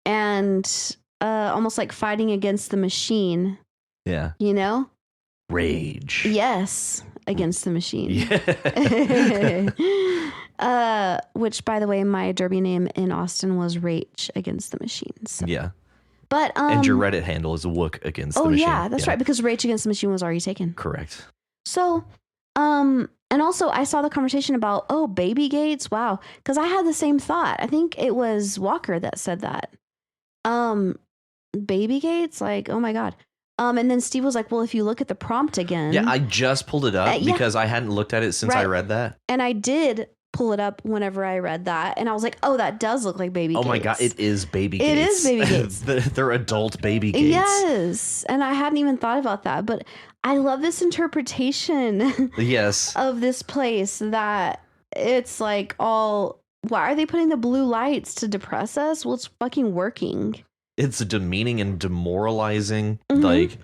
and almost like fighting against the machine. Yeah. Rage. Yes. Against the machine. Yeah. Which, by the way, my derby name in Austin was Rage Against the Machine. So. Yeah. But and your Reddit handle is Wook Against the Machine. Oh yeah, that's right, because Rage Against the Machine was already taken. Correct. So, and also I saw the conversation about Baby Gates. Wow, because I had the same thought. I think it was Walker that said that. Baby Gates, like, oh my god. And then Steve was like, well, if you look at the prompt again. Yeah, I just pulled it up because I hadn't looked at it since I read that. And I did pull it up whenever I read that, and I was like, oh, that does look like Baby Gates. Oh my god, it is Baby Gates. It is Baby Gates. They're adult Baby Gates. Yes, and I hadn't even thought about that, but I love this interpretation of this place that it's like all, why are they putting the blue lights to depress us? Well, it's fucking working. It's demeaning and demoralizing. Like,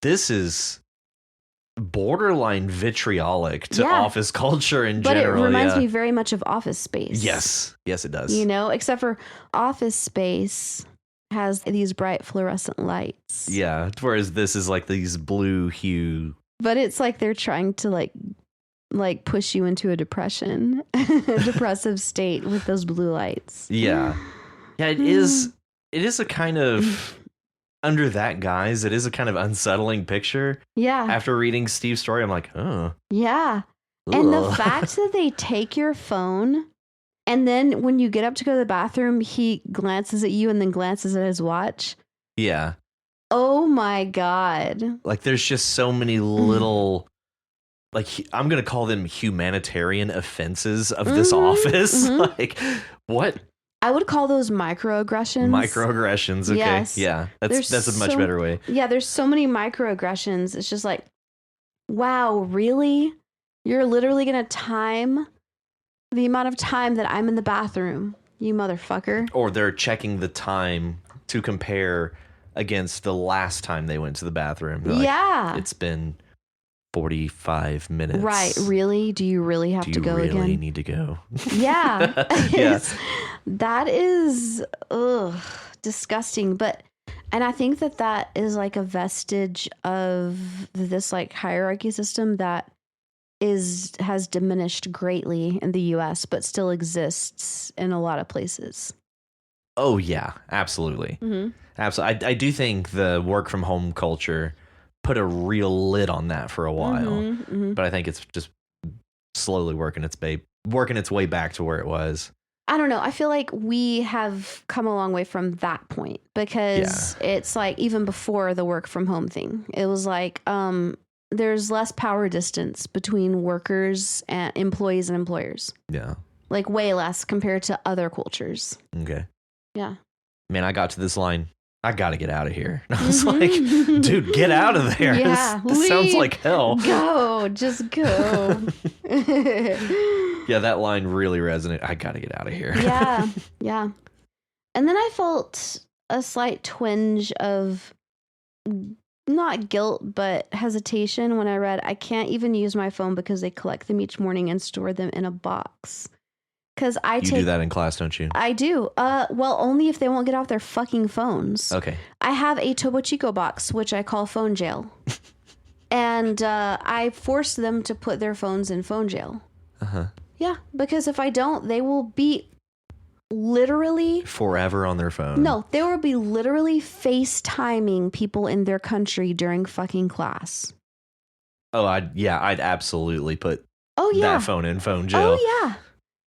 This is borderline vitriolic to Yeah. office culture in But general. it reminds yeah. me very much of Office Space. Yes, it does. You know, except for Office Space has these bright fluorescent lights. Yeah, whereas this is like these blue hue. But it's like they're trying to like push you into a depression, a depressive state with those blue lights. Yeah. Yeah, it is. It is a kind of, under that guise, it is a kind of unsettling picture. Yeah. After reading Steve's story, I'm like, oh. Yeah. And the ugh. fact that they take your phone and then when you get up to go to the bathroom, he glances at you and then glances at his watch. Yeah. Oh my God. Like there's just so many little, like I'm going to call them humanitarian offenses of this office. Like what? I would call those microaggressions. Microaggressions. Okay. Yes. Yeah. That's a much better way. Yeah. There's so many microaggressions. It's just like, wow, really? You're literally going to time the amount of time that I'm in the bathroom, you motherfucker. Or they're checking the time to compare against the last time they went to the bathroom. They're like, yeah. it's been 45 minutes. Right. Really? Do you really have to go Do you really again? need to go? Yeah. Yeah. That is disgusting. And I think that is like a vestige of this like hierarchy system that has diminished greatly in the US, but still exists in a lot of places. Oh, yeah. Absolutely. Mm-hmm. Absolutely. I do think the work from home culture put a real lid on that for a while. Mm-hmm, mm-hmm. But I think it's just slowly working its way back to where it was. I don't know. I feel like we have come a long way from that point because it's like even before the work from home thing, it was like there's less power distance between workers and employees and employers. Yeah. Like way less compared to other cultures. Okay. Yeah. Man, I got to this line. I got to get out of here. And I was like, dude, get out of there. Yeah, this sounds leave. like hell. Go. Just go. Yeah, that line really resonated. I got to get out of here. Yeah. Yeah. And then I felt a slight twinge of not guilt, but hesitation when I read, I can't even use my phone because they collect them each morning and store them in a box. Because You do that in class, don't you? I do. Well, only if they won't get off their fucking phones. Okay. I have a Topo Chico box, which I call phone jail. And I force them to put their phones in phone jail. Uh-huh. Yeah, because if I don't, they will be literally... Forever on their phone. No, they will be literally FaceTiming people in their country during fucking class. Oh, I'd absolutely put Oh, yeah. that phone in phone jail. Oh,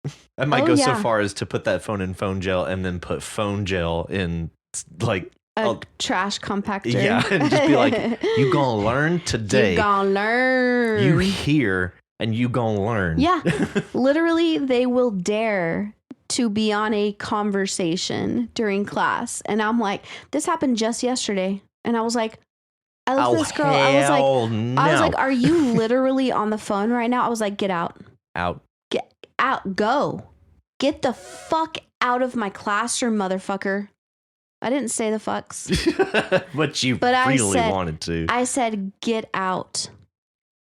yeah. I might go so yeah. far as to put that phone in phone jail and then put phone jail in like A trash compactor. yeah, and just be like, you gonna learn today. You gonna learn. You hear and you gonna learn. Yeah. Literally, they will dare to be on a conversation during class. And I'm like, this happened just yesterday. And I was like, I looked at this girl. I was like, are you literally on the phone right now? I was like, get out. Out. Get out. Go. Get the fuck out of my classroom, motherfucker. I didn't say the fucks. But I really said- wanted to. I said, get out.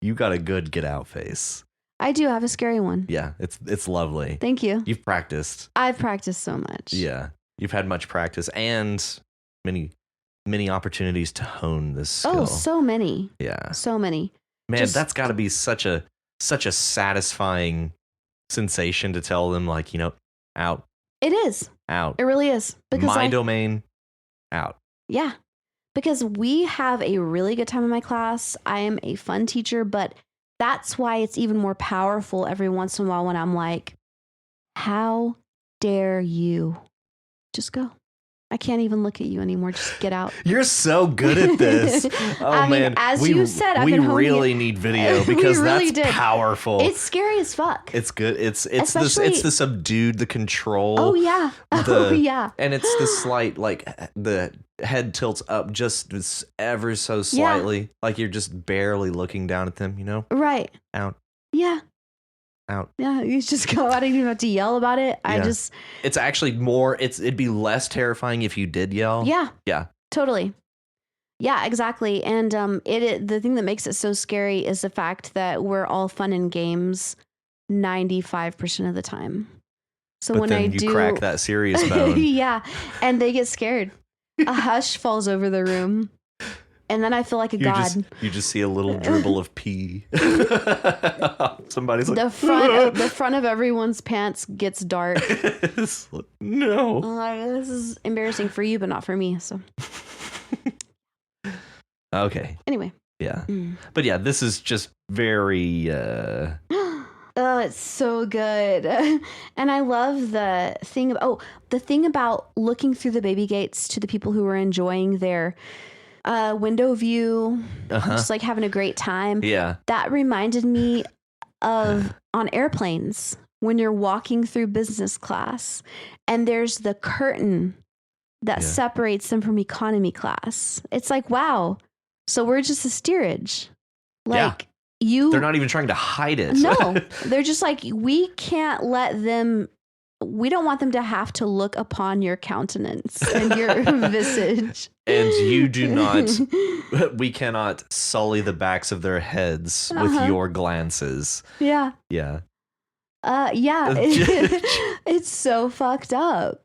You got a good get out face. I do have a scary one. Yeah, it's lovely. Thank you. You've practiced. I've practiced so much. Yeah. You've had much practice and many opportunities to hone this skill. Oh, so many. Yeah. So many. Man, Just- that's got to be such a satisfying sensation to tell them, like, out, It is. out. It really is. Because My domain, out. yeah. Because we have a really good time in my class. I am a fun teacher, but that's why it's even more powerful every once in a while when I'm like, how dare you? Just go. I can't even look at you anymore. Just get out. You're so good at this. Oh, I mean, man. as you said, I've been honing really it. need video We because really that's did. powerful. It's scary as fuck. It's good. It's Especially- the subdued, the control. Oh, yeah. Oh, the- yeah. And it's the slight, like, the head tilts up just ever so slightly. Like you're just barely looking down at them, Right. Out. Yeah. Out. Yeah. You just go. I didn't even have to yell about it. I Yeah. just, It's actually more, it'd be less terrifying if you did yell. yeah. Yeah. Totally. Yeah, exactly. And the thing that makes it so scary is the fact that we're all fun and games 95% of the time. So But when then I you do crack that serious bone. yeah, and they get scared. A hush falls over the room. And then I feel like a god. You just see a little dribble of pee. Somebody's like, the front of everyone's pants gets dark. No. This is embarrassing for you, but not for me. So okay. anyway. Yeah. But yeah, this is just very oh, it's so good. And I love the thing about looking through the baby gates to the people who are enjoying their window view, just like having a great time. Yeah. That reminded me of on airplanes when you're walking through business class and there's the curtain that separates them from economy class. It's like, wow. So we're just a steerage. Like they're not even trying to hide it. No, they're just like, we can't let them. We don't want them to have to look upon your countenance and your visage. And you do not, we cannot sully the backs of their heads with your glances. Yeah. Yeah. Yeah. It's so fucked up.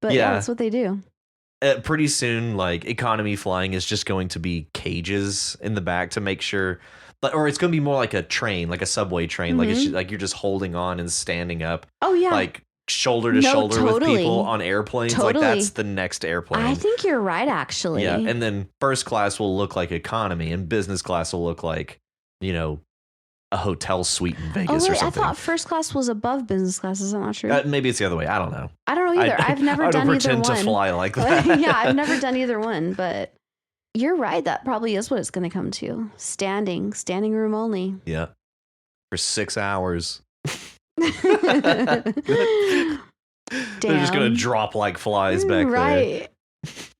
But yeah, that's what they do. Pretty soon, like, economy flying is just going to be cages in the back to make sure, or it's going to be more like a train, like a subway train. Like, it's like you're just holding on and standing up. Oh, yeah. Like, shoulder to shoulder with people on airplanes. Like, that's the next airplane. I think you're right, actually. Yeah. And then first class will look like economy, and business class will look like, you know, a hotel suite in Vegas or something. I thought first class was above business class. Is that not true? Maybe it's the other way. I don't know. I don't know either. I've never done either one. I don't pretend to fly like that. Yeah, I've never done either one, but you're right. That probably is what it's going to come to. Standing room only. Yeah. For 6 hours. Damn. They're just going to drop like flies back there. Right.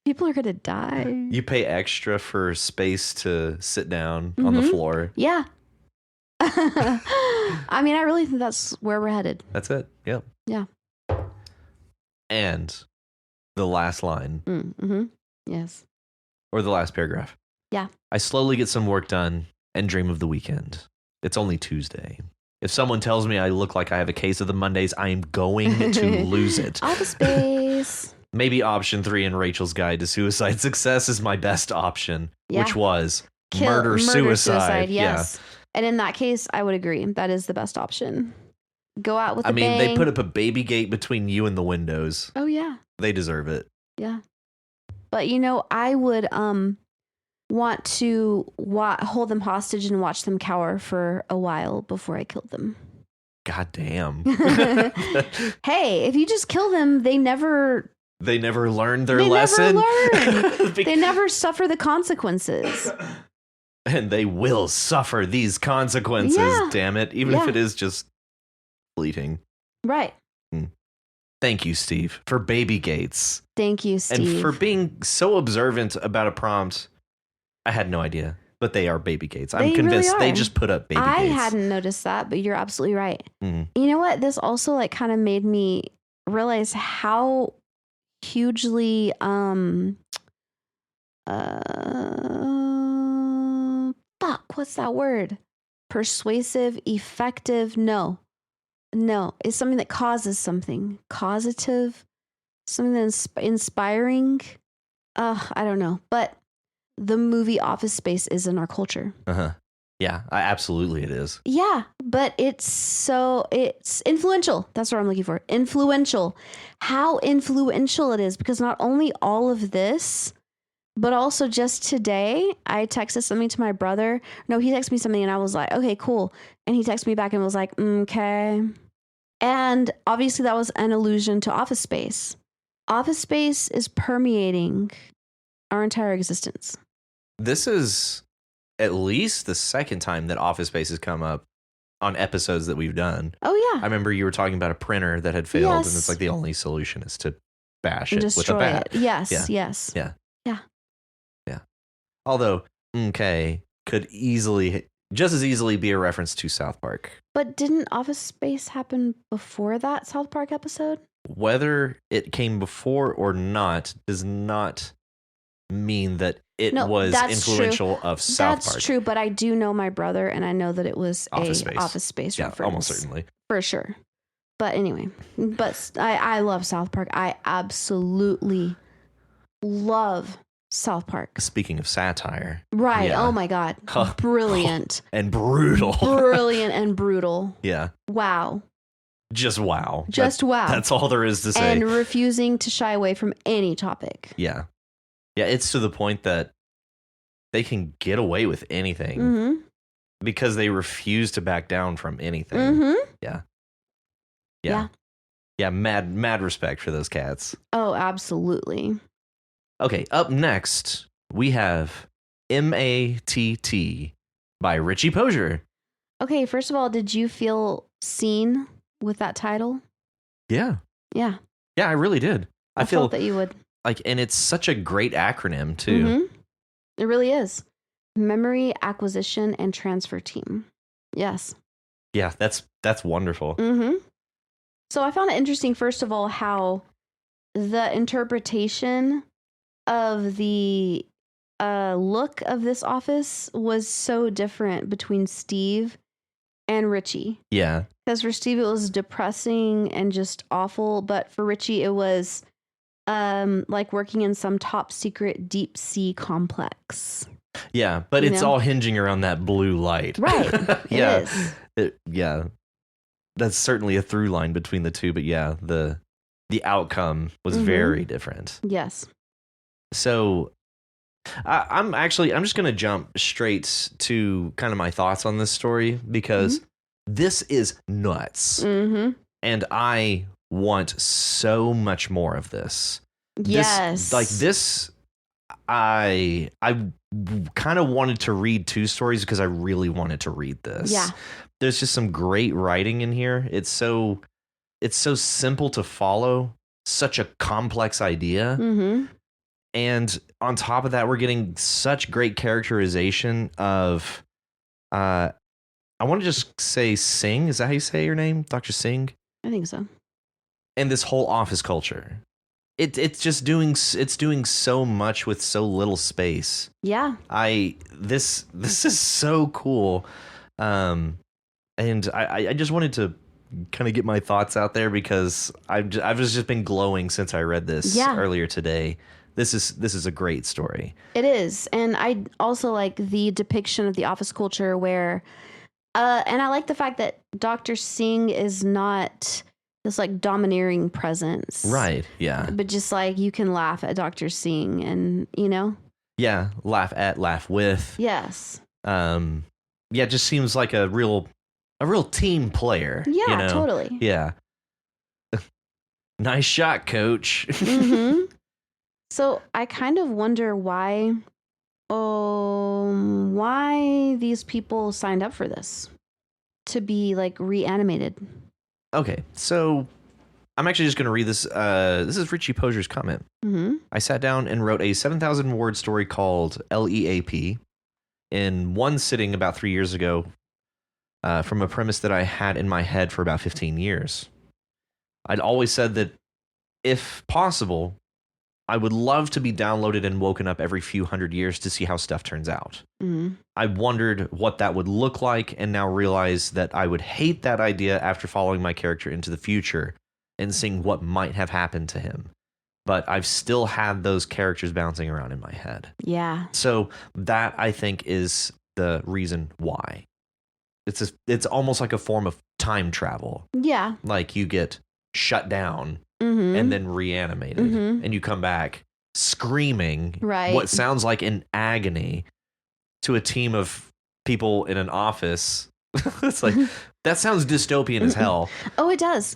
People are going to die. You pay extra for space to sit down on the floor. Yeah. I mean, I really think that's where we're headed. That's it. Yep. Yeah. And the last line. Yes. Or the last paragraph. Yeah. I slowly get some work done and dream of the weekend. It's only Tuesday. If someone tells me I look like I have a case of the Mondays, I am going to lose it. Office Space. Maybe option 3 in Rachel's Guide to Suicide Success is my best option, which was murder suicide. Yes. Yeah. And in that case, I would agree. That is the best option. Go out with a bang. They put up a baby gate between you and the windows. Oh, yeah. They deserve it. Yeah. But, you know, I would want to hold them hostage and watch them cower for a while before I killed them. God damn. Hey, if you just kill them, they never learn their lesson. They never suffer the consequences. And they will suffer these consequences, damn it. Even if it is just fleeting. Right. Thank you, Steve, for baby gates. Thank you, Steve. And for being so observant about a prompt. I had no idea, but they are baby gates. I'm convinced they just put up baby gates. I hadn't noticed that, but you're absolutely right. You know what? This also like kind of made me realize how hugely what's that word? Persuasive, effective. No, it's something that causes something. Causative, something that's inspiring. I don't know, but the movie Office Space is in our culture. Yeah, absolutely it is. Yeah, but it's influential. That's what I'm looking for. Influential. How influential it is, because not only all of this, but also just today, I texted something to my brother. No, he texted me something and I was like, okay, cool. And he texted me back and was like, okay. And obviously that was an allusion to Office Space. Office Space is permeating our entire existence. This is at least the second time that Office Space has come up on episodes that we've done. Oh, yeah. I remember you were talking about a printer that had failed, and it's like the only solution is to bash it with a bat. Yes. Yeah. Although, could just as easily be a reference to South Park. But didn't Office Space happen before that South Park episode? Whether it came before or not does not mean that it No, was that's influential of South Park. That's true, but I do know my brother, and I know that it was Office Space. Office Space Yeah, reference. almost certainly. For sure. But anyway, I love South Park. I absolutely love South Park. Speaking of satire. Right. Yeah. Oh my God. Brilliant. And brutal. Brilliant and brutal. Yeah. Wow. Just wow. Wow. That's all there is to say. And refusing to shy away from any topic. Yeah. Yeah, it's to the point that they can get away with anything Mm-hmm. because they refuse to back down from anything. Mm-hmm. Yeah. Yeah. Yeah, mad respect for those cats. Oh, absolutely. Okay, up next, we have M.A.T.T. by Richie Posier. Okay, first of all, did you feel seen with that title? Yeah. Yeah. Yeah, I really did. I feel felt that you would. like, and it's such a great acronym too. Mm-hmm. It really is. Memory Acquisition and Transfer Team. Yes. Yeah, that's wonderful. Mm-hmm. So I found it interesting, first of all, how the interpretation of the look of this office was so different between Steve and Richie. Yeah. Because for Steve, it was depressing and just awful. But for Richie, it was like working in some top secret deep sea complex. Yeah, but it's all hinging around that blue light. Right. Yeah. It is. Yeah. That's certainly a through line between the two, but yeah, the outcome was very different. Yes. So I'm just going to jump straight to kind of my thoughts on this story because this is nuts. Mm-hmm. And I want so much more of this. Yes. I kind of wanted to read two stories because I really wanted to read this. Yeah. There's just some great writing in here. It's so simple to follow, such a complex idea. Mm-hmm. And on top of that, we're getting such great characterization of I want to just say Singh. Is that how you say your name? Dr. Singh? I think so. And this whole office culture. It's doing so much with so little space. Yeah. This is so cool. And I just wanted to kind of get my thoughts out there because I've just been glowing since I read this earlier today. This is a great story. It is. And I also like the depiction of the office culture where and I like the fact that Dr. Singh is not this like domineering presence. Right. Yeah. But just like you can laugh at Dr. Singh and, Yeah, laugh at, laugh with. Yes. Yeah, it just seems like a real team player. Yeah, totally. Yeah. Nice shot, coach. Mm-hmm. So I kind of wonder why these people signed up for this to be like reanimated. Okay, so I'm actually just going to read this. This is Richie Posier's comment. Mm-hmm. I sat down and wrote a 7,000 word story called LEAP in one sitting about 3 years ago from a premise that I had in my head for about 15 years. I'd always said that if possible, I would love to be downloaded and woken up every few hundred years to see how stuff turns out. Mm-hmm. I wondered what that would look like and now realize that I would hate that idea after following my character into the future and seeing what might have happened to him. But I've still had those characters bouncing around in my head. Yeah. So that, I think, is the reason why. It's almost like a form of time travel. Yeah. Like you get shut down mm-hmm. and then reanimated mm-hmm. and you come back screaming right. what sounds like an agony to a team of people in an office. It's like, that sounds dystopian as hell. Oh, it does.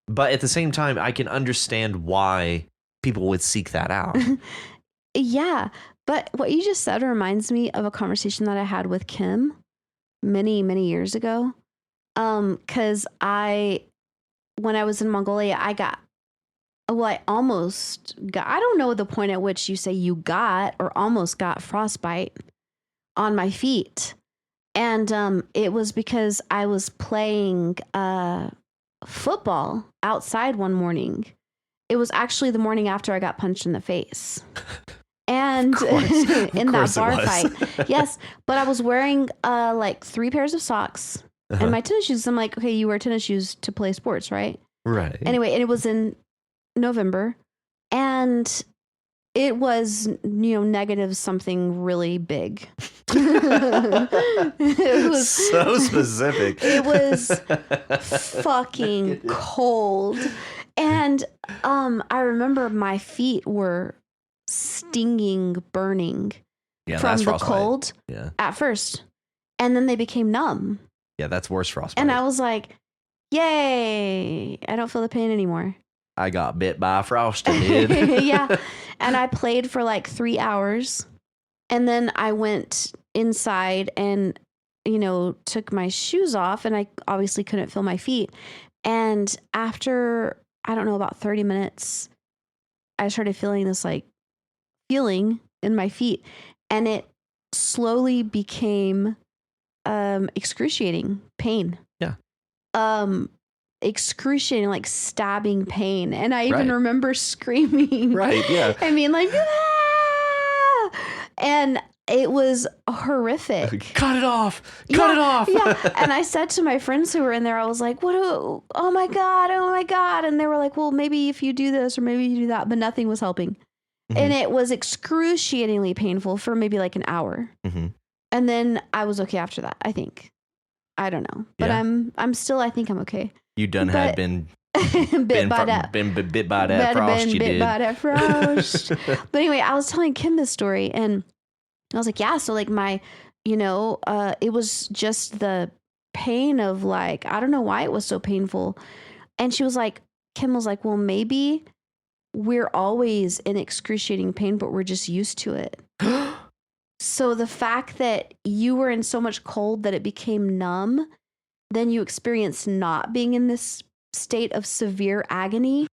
But at the same time, I can understand why people would seek that out. Yeah. But what you just said reminds me of a conversation that I had with Kim many, many years ago. Because when I was in Mongolia, I almost got, I don't know the point at which you say you got or almost got frostbite on my feet. And it was because I was playing football outside one morning. It was actually the morning after I got punched in the face. And in that course it bar was. fight. Yes. But I was wearing like 3 pairs of socks Uh-huh. and my tennis shoes. I'm like, okay, you wear tennis shoes to play sports, right? Right. Anyway, and it was in November. And it was, negative something really big. It was so specific. It was fucking cold. And I remember my feet were stinging, burning Yeah, from that's the frostbite. cold Yeah. at first. And then they became numb. Yeah, that's worse frostbite. And I was like, yay, I don't feel the pain anymore. I got bit by a frosty, dude. Yeah. And I played for like 3 hours. And then I went inside and, took my shoes off, and I obviously couldn't feel my feet. And after, I don't know, about 30 minutes, I started feeling this like feeling in my feet, and it slowly became excruciating pain. Yeah. Excruciating, like stabbing pain. And I even Right. remember screaming. Right, yeah. I mean, like, "Ah!" And it was horrific. Cut it off. Cut it off. Yeah. And I said to my friends who were in there, I was like, oh my God. And they were like, well, maybe if you do this or maybe you do that, but nothing was helping. Mhm. And it was excruciatingly painful for maybe like an hour. Mm-hmm. And then I was okay after that, I think. I don't know. But Yeah. I'm still, I think I'm okay. You done But- had been bit by that. been bit by that frost. You bit did. by that frost. But anyway, I was telling Kim this story, and I was like, yeah, so like my, it was just the pain of like, I don't know why it was so painful. And she was like, Kim was like, well, maybe we're always in excruciating pain, but we're just used to it. So the fact that you were in so much cold that it became numb, then you experienced not being in this state of severe agony.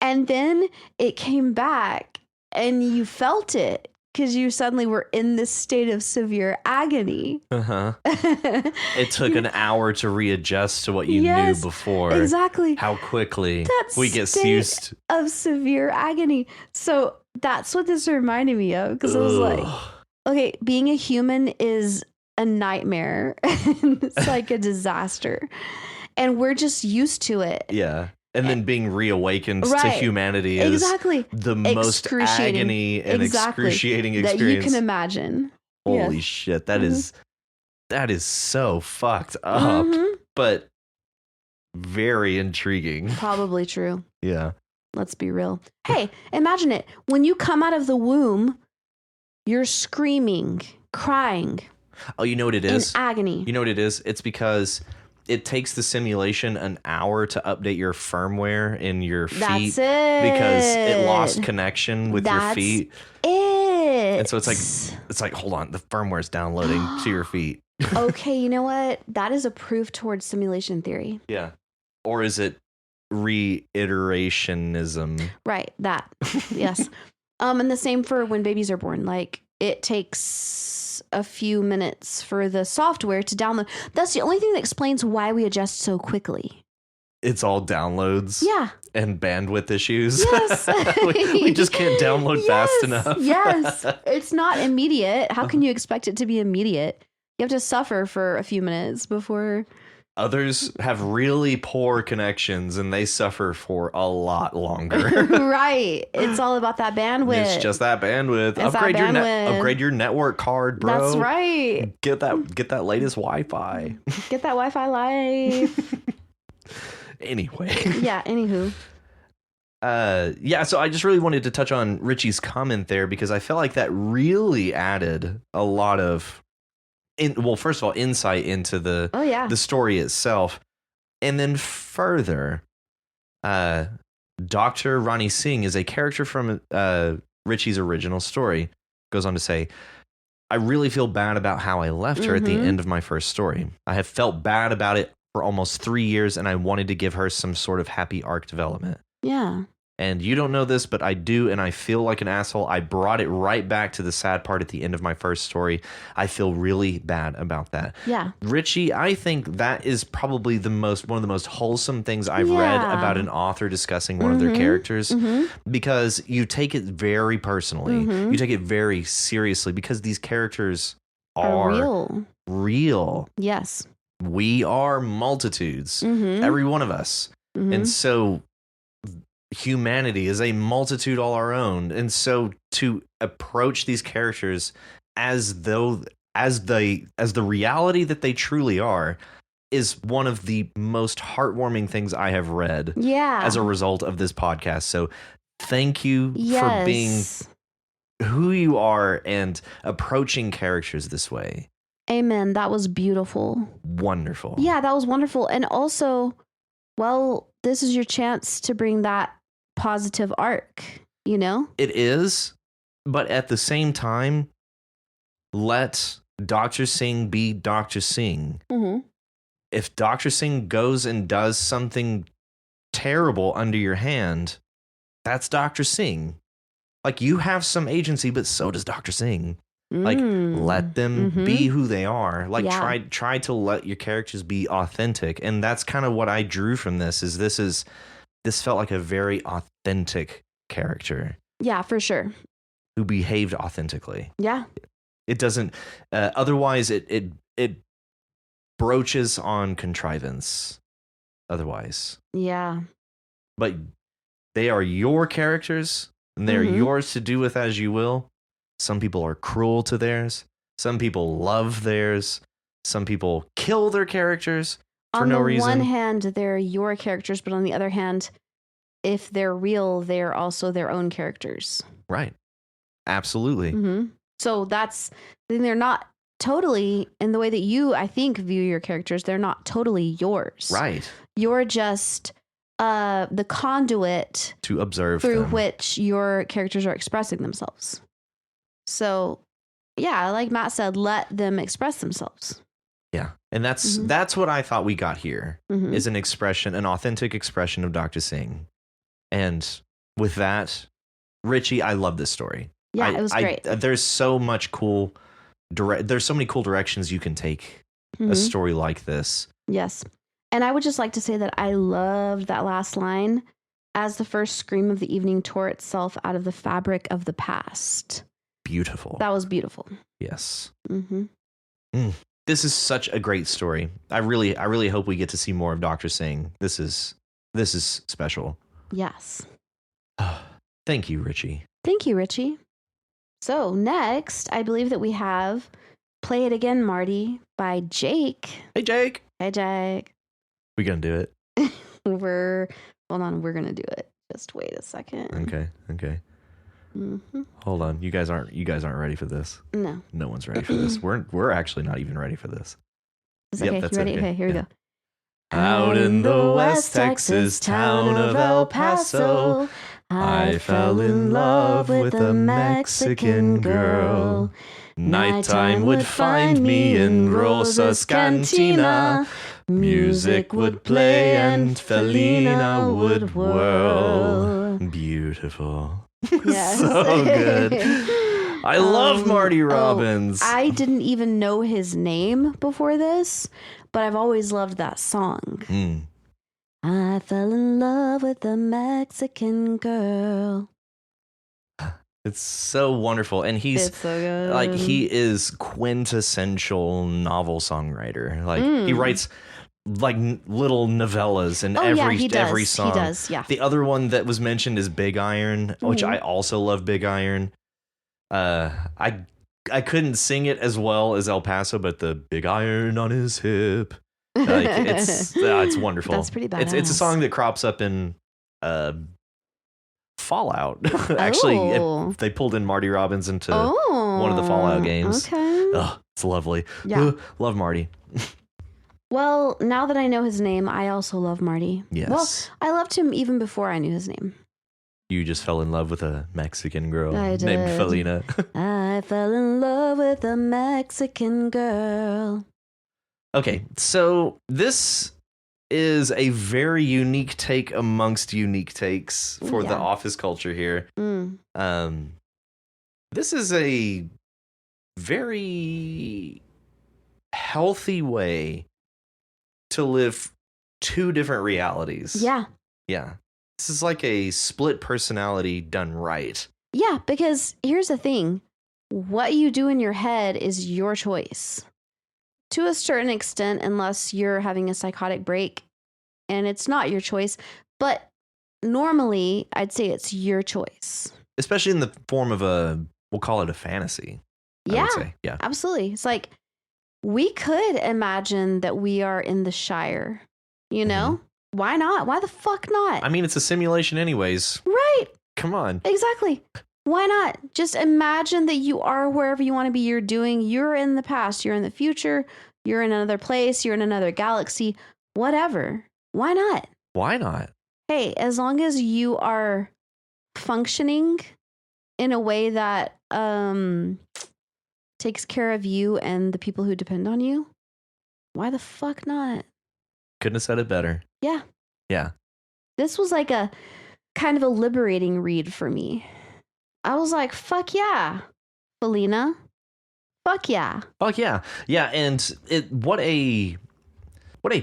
And then it came back and you felt it because you suddenly were in this state of severe agony. Uh-huh. It took an hour to readjust to what you Yes, knew before. Exactly. How quickly That we get state used. of severe agony. So that's what this reminded me of, because I was like, okay, being a human is a nightmare. It's like a disaster. And we're just used to it. Yeah. And then being reawakened to Right. humanity is Exactly. the most Excruciating. agony and Exactly. excruciating That experience. you can imagine. Holy Yes. shit. That is so fucked up, Mhm. but very intriguing. Probably true. Yeah. Let's be real. Hey, imagine it. When you come out of the womb, you're screaming, crying, Oh, you know what it in is? agony. You know what it is? It's because it takes the simulation an hour to update your firmware in your feet That's it. because it lost connection with your That's feet. it. And so it's like, hold on, the firmware's downloading to your feet. Okay, you know what? That is a proof towards simulation theory. Yeah. Or is it reiterationism? Right, that. Yes. And the same for when babies are born. Like, it takes a few minutes for the software to download. That's the only thing that explains why we adjust so quickly. It's all downloads Yeah. and bandwidth issues. Yes. we just can't download fast Yes, enough. Yes. It's not immediate. How can you expect it to be immediate? You have to suffer for a few minutes before. Others have really poor connections and they suffer for a lot longer. Right. It's all about that bandwidth. It's just that bandwidth. It's that Upgrade your bandwidth. upgrade your network card, bro. That's right. Get that latest Wi-Fi. Get that Wi-Fi life. Anyway. Yeah, anywho. Yeah, so I just really wanted to touch on Richie's comment there because I felt like that really added a lot of first of all, insight into the Oh, yeah. story itself. And then further, Dr. Ronnie Singh is a character from Richie's original story. Goes on to say, I really feel bad about how I left her at the Mhm. end of my first story. I have felt bad about it for almost 3 years, and I wanted to give her some sort of happy arc development. Yeah. And you don't know this, but I do, and I feel like an asshole. I brought it right back to the sad part at the end of my first story. I feel really bad about that. Yeah. Richie, I think that is probably one of the most wholesome things I've read about an author discussing one of their characters, because you take it very personally. You take it very seriously, because these characters are real. Yes. We are multitudes, every one of us. And so humanity is a multitude all our own. And so to approach these characters as the reality that they truly are is one of the most heartwarming things I have read as a result of this podcast. So thank you for being who you are and approaching characters this way. Amen. That was beautiful. Wonderful. Yeah, that was wonderful. And also, well, this is your chance to bring that positive arc, you know? It is, but at the same time, let Dr. Singh be Dr. Singh. If Dr. Singh goes and does something terrible under your hand, that's Dr. Singh. Like, you have some agency, but so does Dr. Singh. Like, let them be who they are. Like, try to let your characters be authentic. And that's kind of what I drew from this. This felt like a very authentic character. Yeah, for sure. Who behaved authentically. Yeah. It doesn't. Otherwise, it broaches on contrivance. Otherwise. Yeah. But they are your characters, and they're yours to do with as you will. Some people are cruel to theirs. Some people love theirs. Some people kill their characters for no reason. On the one hand, they're your characters, but on the other hand, if they're real, they're also their own characters. Right. Absolutely. So then they're not totally, in the way that you, I think, view your characters, they're not totally yours. Right. You're just the conduit to observe through them. Which your characters are expressing themselves. So, yeah, like Matt said, let them express themselves. Yeah. And that's what I thought we got here, is an authentic expression of Dr. Singh. And with that, Richie, I love this story. Yeah, it was great. There's so much there's so many cool directions you can take a story like this. Yes. And I would just like to say that I loved that last line, as the first scream of the evening tore itself out of the fabric of the past. Beautiful. That was beautiful. Yes. This is such a great story. I really hope we get to see more of Dr. Singh. This is special. Yes. Thank you, Richie. Thank you, Richie. So next, I believe that we have Play It Again, Marty by Jake. Hey, Jake. Hey, Jake. We gonna do it? We're gonna do it. Just wait a second. Okay. Hold on. You guys aren't ready for this. No. No one's ready for this. We're actually not even ready for this. Okay, you ready? Okay, here we go. Out in the West Texas town of El Paso, I fell in love with a Mexican girl. Nighttime would find me in Rosa's cantina. Music would play and Felina would whirl. Beautiful. Yes. So good. I love Marty Robbins. I didn't even know his name before this, but I've always loved that song. I fell in love with a Mexican girl. It's so wonderful. And it's so good. Like, he is quintessential novel songwriter. Like, he writes like little novellas in every song. He does, yeah. The other one that was mentioned is Big Iron, which I also love. Big Iron. I couldn't sing it as well as El Paso, but the big iron on his hip, like, it's wonderful. That's pretty badass. It's a song that crops up in Fallout. Actually, they pulled in Marty Robbins into one of the Fallout games. Okay. Oh, it's lovely. Yeah. Love Marty. Well, now that I know his name, I also love Marty. Yes. Well, I loved him even before I knew his name. You just fell in love with a Mexican girl I did. named Felina. I fell in love with a Mexican girl. Okay, so this is a very unique take amongst unique takes for the Yeah. office culture here. Mm. This is a very healthy way to live two different realities. Yeah. Yeah. This is like a split personality done right. Yeah, because here's the thing. What you do in your head is your choice. To a certain extent, unless you're having a psychotic break and it's not your choice. But normally, I'd say it's your choice. Especially in the form of we'll call it a fantasy. I Yeah, would say. Yeah. absolutely. It's like we could imagine that we are in the Shire, you know? Why not? Why the fuck not? I mean, it's a simulation anyways. Right. Come on. Exactly. Why not? Just imagine that you are wherever you want to be. You're in the past, you're in the future, you're in another place, you're in another galaxy, whatever. Why not? Why not? Hey, as long as you are functioning in a way that takes care of you and the people who depend on you, why the fuck not? Couldn't have said it better. Yeah. Yeah. This was like a kind of a liberating read for me. I was like, fuck yeah, Felina. Fuck yeah. Fuck yeah. Yeah, and what a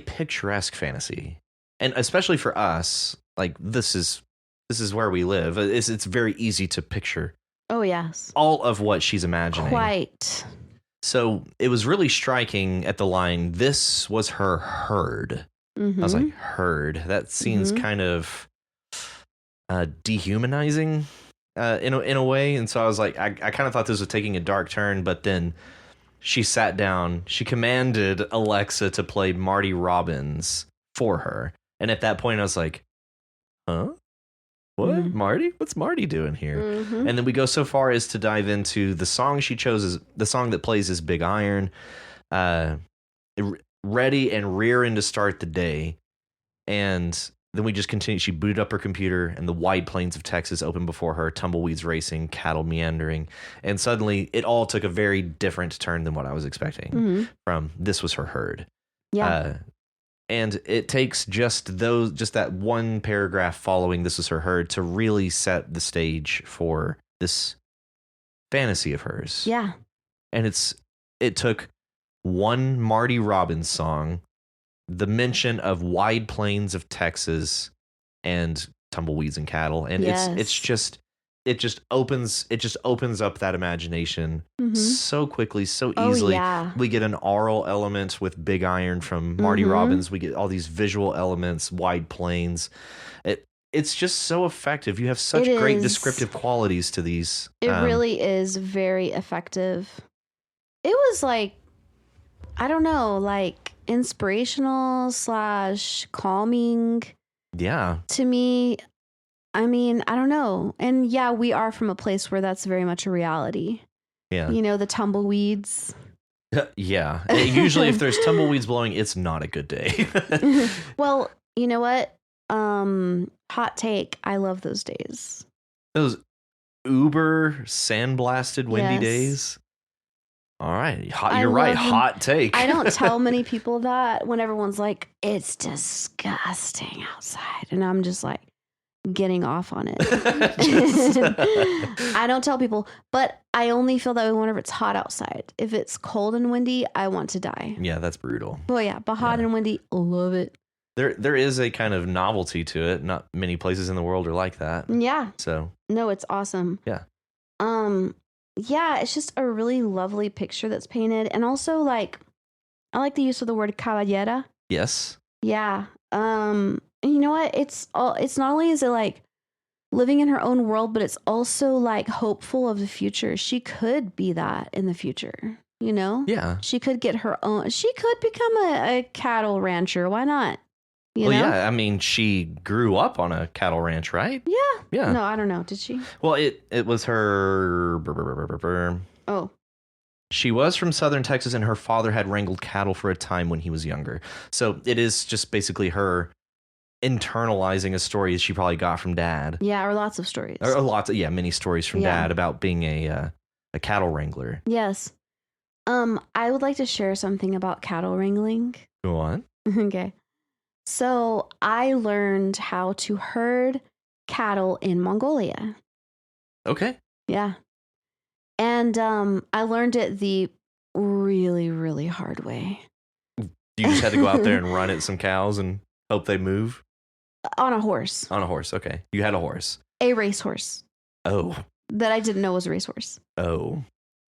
picturesque fantasy. And especially for us, like this is where we live. It's very easy to picture Oh, yes. all of what she's imagining. Quite. So it was really striking at the line, this was her herd. Mm-hmm. I was like, herd? That seems kind of dehumanizing in a way. And so I was like, I kind of thought this was taking a dark turn, but then she sat down. She commanded Alexa to play Marty Robbins for her. And at that point, I was like, huh? What? Mhm. Marty? What's Marty doing here? Mm-hmm. And then we go so far as to dive into the song she chose. The song that plays is Big Iron. Ready and rearing to start the day. And then we just continue. She booted up her computer, and the wide plains of Texas opened before her, tumbleweeds racing, cattle meandering. And suddenly, it all took a very different turn than what I was expecting from this was her herd. Yeah. And it takes just that one paragraph following this was her herd to really set the stage for this fantasy of hers. Yeah. And it took one Marty Robbins song, the mention of wide plains of Texas and tumbleweeds and cattle, and it just opens up that imagination so quickly, so easily. Oh, yeah. We get an aural element with Big Iron from Marty Robbins. We get all these visual elements, wide plains. It's just so effective. You have such great descriptive qualities to these. It really is very effective. It was like, I don't know, like inspirational / calming. Yeah. To me. I mean, I don't know. And yeah, we are from a place where that's very much a reality. Yeah. You know, the tumbleweeds. Yeah. Usually if there's tumbleweeds blowing, it's not a good day. Well, you know what? Hot take. I love those days. Those uber sandblasted windy Yes. days. All right. I You're right. love them. Hot take. I don't tell many people that when everyone's like, it's disgusting outside. And I'm just like getting off on it. I don't tell people, but I only feel that way whenever it's hot outside. If it's cold and windy, I want to die. Yeah, that's brutal. Oh yeah, but hot and windy, love it. There is a kind of novelty to it. Not many places in the world are like that. Yeah. So No, it's awesome. Yeah. Yeah, it's just a really lovely picture that's painted. And also like I like the use of the word caballera. yes. Yeah. And you know what? It's not only is it like living in her own world, but it's also like hopeful of the future. She could be that in the future, you know? Yeah. She could get her own, she could become a cattle rancher. Why not? You know? Yeah. I mean, she grew up on a cattle ranch, right? Yeah. Yeah. No, I don't know. Did she? Well, it was her. Oh. She was from southern Texas, and her father had wrangled cattle for a time when he was younger. So it is just basically her internalizing a story she probably got from dad. Yeah, or lots of stories. Or lots of many stories from Yeah. dad about being a cattle wrangler. Yes. I would like to share something about cattle wrangling. Go on. Okay. So I learned how to herd cattle in Mongolia. Okay. Yeah. And I learned it the really, really hard way. You just had to go out there and run at some cows and hope they move? On a horse. On a horse, okay. You had a horse. A racehorse. Oh. That I didn't know was a racehorse. Oh.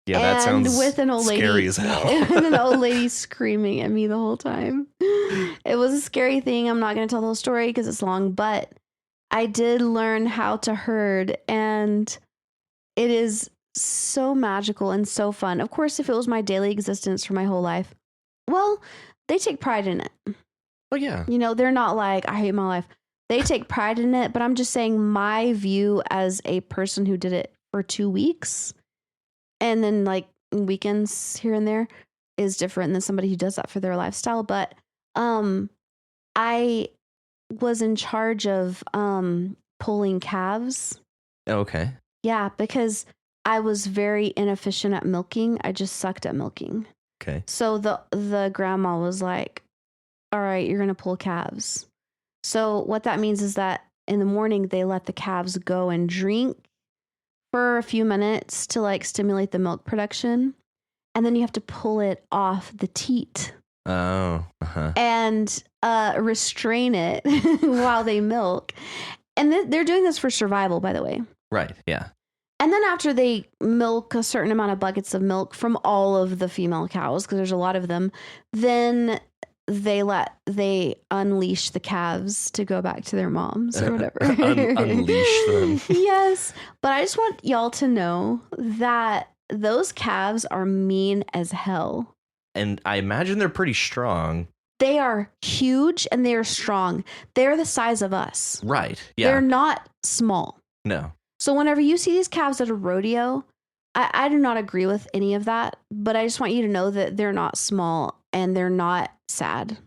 Yeah, that and sounds with an old lady, scary as hell. and an old lady screaming at me the whole time. It was a scary thing. I'm not going to tell the whole story because it's long, but I did learn how to herd, and it is so magical and so fun. Of course, if it was my daily existence for my whole life, well, they take pride in it. Oh, yeah. You know, they're not like, I hate my life. They take pride in it, but I'm just saying my view as a person who did it for 2 weeks and then like weekends here and there is different than somebody who does that for their lifestyle. But I was in charge of pulling calves. Okay. Yeah, because I was very inefficient at milking. I just sucked at milking. Okay. So the grandma was like, all right, you're going to pull calves. So what that means is that in the morning, they let the calves go and drink for a few minutes to like stimulate the milk production. And then you have to pull it off the teat. Oh, and restrain it while they milk. And they're doing this for survival, by the way. Right. Yeah. And then after they milk a certain amount of buckets of milk from all of the female cows, because there's a lot of them, then they unleash the calves to go back to their moms or whatever. Unleash them. Yes. But I just want y'all to know that those calves are mean as hell. And I imagine they're pretty strong. They are huge and they are strong. They're the size of us. Right. Yeah. They're not small. No. So whenever you see these calves at a rodeo, I do not agree with any of that, but I just want you to know that they're not small and they're not sad.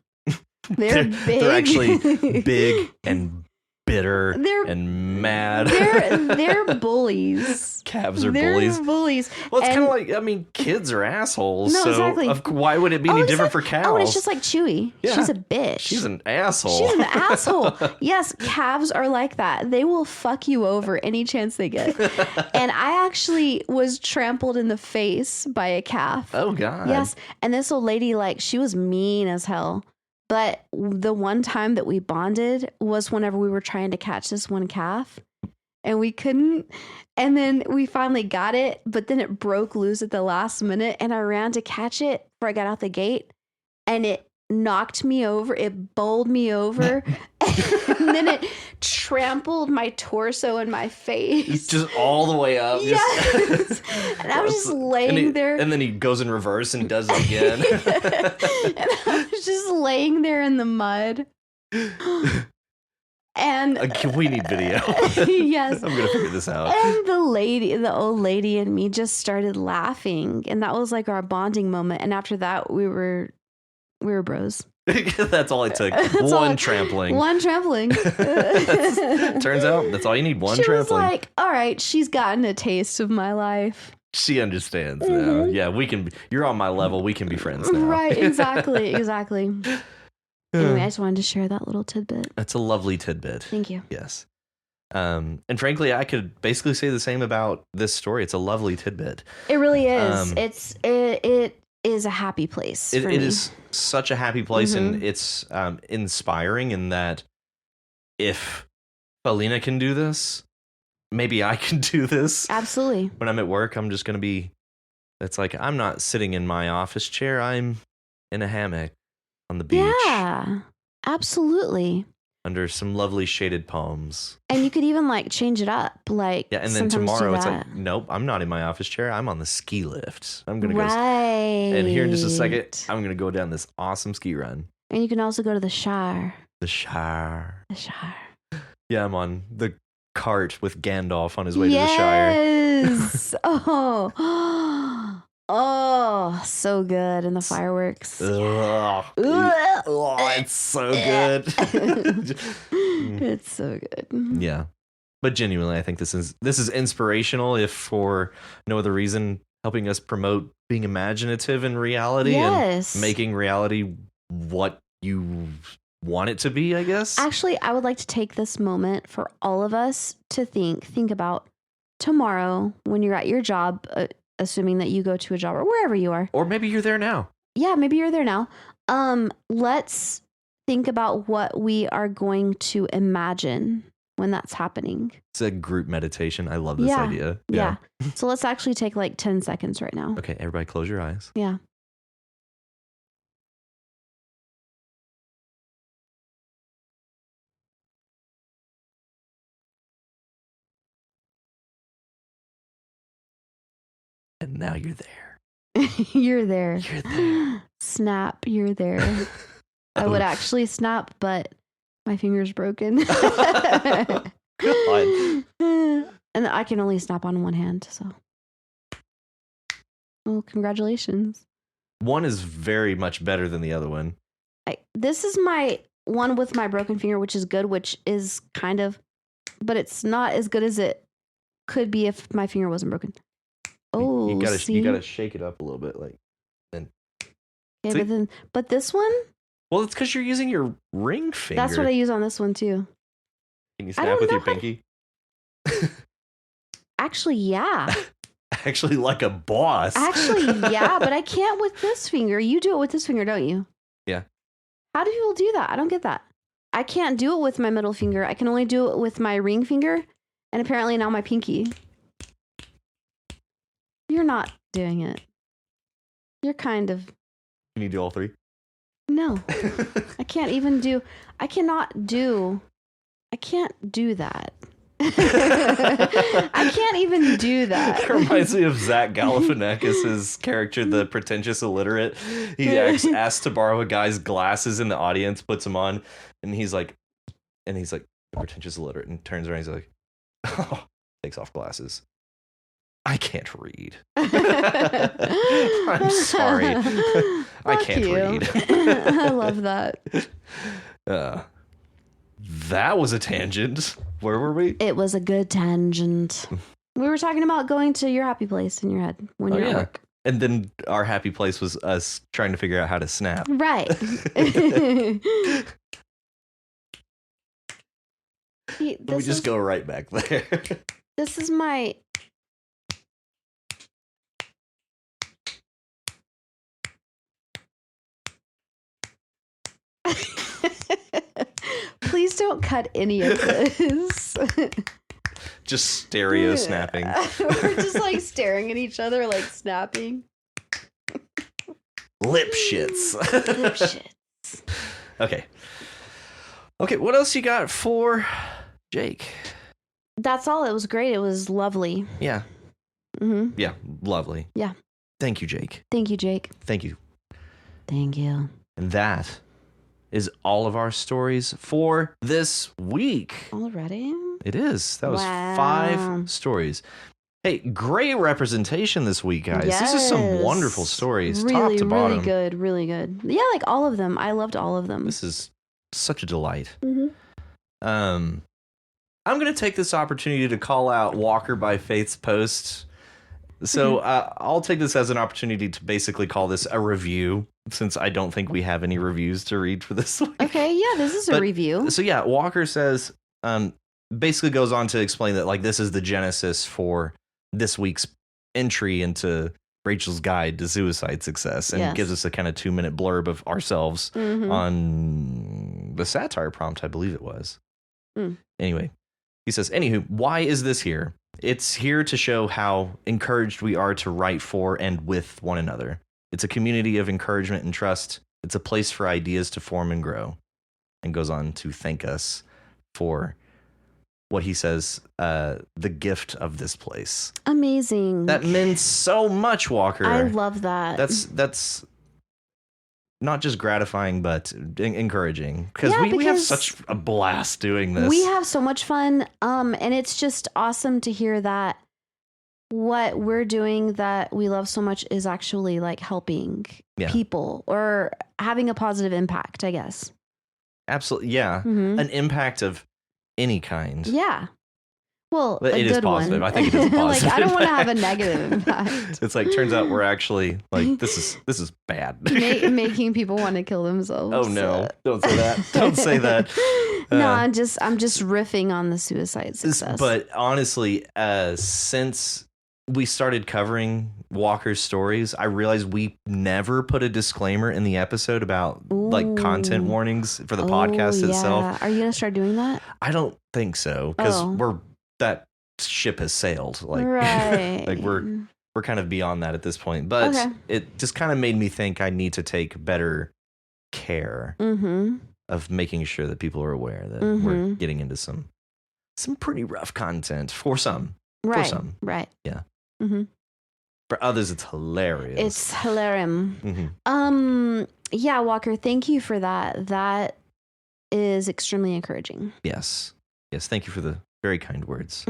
They're big. They're actually big and bitter and mad. They're bullies. Calves are they're bullies. bullies. Well, it's kind of like, I mean, kids are assholes. No, so exactly. Why would it be any different for cows? Oh, and it's just like Chewy. Yeah. She's a bitch. She's an asshole. She's an asshole. Yes, calves are like that. They will fuck you over any chance they get. And I actually was trampled in the face by a calf. Oh, God. Yes. And this old lady, like, she was mean as hell. But the one time that we bonded was whenever we were trying to catch this one calf and we couldn't. And then we finally got it, but then it broke loose at the last minute and I ran to catch it before I got out the gate and it knocked me over. It bowled me over and then it trampled my torso and my face. Just all the way up. Yes. And I was just laying there. And then he goes in reverse and does it again. And I was just laying there in the mud. And we need video. Yes. I'm going to figure this out. And the old lady and me just started laughing. And that was like our bonding moment. And after that, we were bros. That's all it took. Trampling. One trampling. Turns out that's all you need. One she trampling. Was like, all right, she's gotten a taste of my life. She understands now. Yeah, we can. You're on my level. We can be friends now. Right. Exactly. Anyway, I just wanted to share that little tidbit. That's a lovely tidbit. Thank you. Yes. And frankly, I could basically say the same about this story. It's a lovely tidbit. It really is. It is a happy place. It is such a happy place, and it's inspiring in that if Felina can do this, maybe I can do this. Absolutely. When I'm at work, I'm just going to be, it's like, I'm not sitting in my office chair. I'm in a hammock on the beach. Yeah, absolutely. Under some lovely shaded palms. And you could even like change it up. Like, yeah, and then tomorrow it's like, nope, I'm not in my office chair. I'm on the ski lift. I'm going to go. And here in just a second, I'm going to go down this awesome ski run. And you can also go to the Shire. The Shire. The Shire. Yeah, I'm on the cart with Gandalf on his way to the Shire. Yes. Oh, so good. And the fireworks. Ugh. It's so good. It's so good. Yeah. But genuinely, I think this is inspirational, if for no other reason, helping us promote being imaginative in reality and making reality what you want it to be, I guess. Actually, I would like to take this moment for all of us to think about tomorrow when you're at your job, assuming that you go to a job or wherever you are. Or maybe you're there now. Yeah, maybe you're there now. Let's think about what we are going to imagine when that's happening. It's a group meditation. I love this idea. Yeah. So let's actually take like 10 seconds right now. Okay, everybody close your eyes. Yeah. And now you're there. You're there. You're there. Snap, you're there. I would actually snap, but my finger's broken. God. And I can only snap on one hand, so. Well, congratulations. One is very much better than the other one. This is my one with my broken finger, which is good, which is kind of, but it's not as good as it could be if my finger wasn't broken. Oh, you gotta shake it up a little bit, like. Then. Okay, but this one. Well, it's because you're using your ring finger. That's what I use on this one too. Can you snap with your pinky? Actually, yeah. Actually, like a boss. Actually, yeah, but I can't with this finger. You do it with this finger, don't you? Yeah. How do people do that? I don't get that. I can't do it with my middle finger. I can only do it with my ring finger, and apparently now my pinky. You're not doing it. You're kind of. Can you do all three? No. I cannot do that. I can't even do that. It reminds me of Zach Galifianakis' character, the pretentious illiterate. He asks to borrow a guy's glasses in the audience, puts them on, and he's like, the pretentious illiterate, and turns around and he's like, oh, takes off glasses. I can't read. I'm sorry. I can't read. I love that. That was a tangent. Where were we? It was a good tangent. We were talking about going to your happy place in your head when you're at work. And then our happy place was us trying to figure out how to snap. Right. Let me just go right back there. This is my... Please don't cut any of this. Just stereo snapping. We're just like staring at each other, like snapping. Lip shits. Lip shits. Okay. Okay, what else you got for Jake? That's all. It was great. It was lovely. Yeah. Mm-hmm. Yeah, lovely. Yeah. Thank you, Jake. Thank you, Jake. Thank you. Thank you. And that is all of our stories for this week. Already? It is. That was 5 stories. Hey, great representation this week, guys. Yes. This is some wonderful stories, really, top to bottom. Really good, really good. Yeah, like all of them. I loved all of them. This is such a delight. Mm-hmm. I'm going to take this opportunity to call out Walker by Faith's post. So I'll take this as an opportunity to basically call this a review, since I don't think we have any reviews to read for this week. Okay, yeah, this is a review. So yeah, Walker says, basically goes on to explain that like this is the genesis for this week's entry into Rachel's Guide to Suicide Success, and gives us a kind of 2-minute blurb of ourselves on the satire prompt, I believe it was. Anyway, he says, anywho, why is this here? It's here to show how encouraged we are to write for and with one another. It's a community of encouragement and trust. It's a place for ideas to form and grow. And goes on to thank us for what he says, the gift of this place. Amazing. That meant so much, Walker. I love that. That's not just gratifying, but encouraging, because we have such a blast doing this. We have so much fun. And it's just awesome to hear that what we're doing that we love so much is actually like helping people or having a positive impact, I guess. Absolutely. Yeah. An impact of any kind. Yeah. Well, But a it is good positive. one. I think it is a Like, I don't positive. want to have a negative impact. It's like, turns out we're actually like, this is bad. Making people want to kill themselves. Oh no! Don't say that. Don't say that. No, I'm just riffing on the suicide success. But honestly, since we started covering Walker's stories, I realized we never put a disclaimer in the episode about like content warnings for the podcast itself. Are you gonna start doing that? I don't think so, because that ship has sailed. Like, right. like we're kind of beyond that at this point. But it just kind of made me think I need to take better care of making sure that people are aware that we're getting into some pretty rough content for some. Right. For some. Right. Yeah. For others, it's hilarious. It's hilarious. Yeah, Walker, thank you for that. That is extremely encouraging. Yes. Thank you for the very kind words.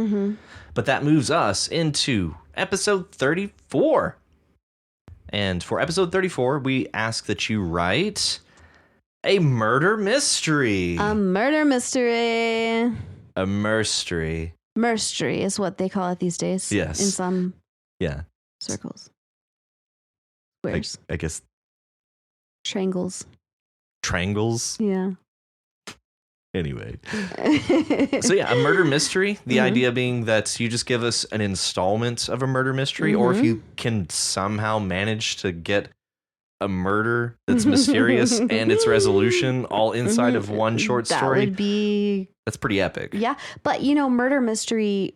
But that moves us into episode 34. And for episode 34, we ask that you write a murder mystery. A murder mystery. A merstery. Merstery is what they call it these days. Yes. In some circles. Squares. I guess. Triangles. Triangles? Yeah. Anyway. So yeah, a murder mystery. The idea being that you just give us an installment of a murder mystery, or if you can somehow manage to get a murder that's mysterious and its resolution all inside of one short story. That would be... That's pretty epic. Yeah. But, murder mystery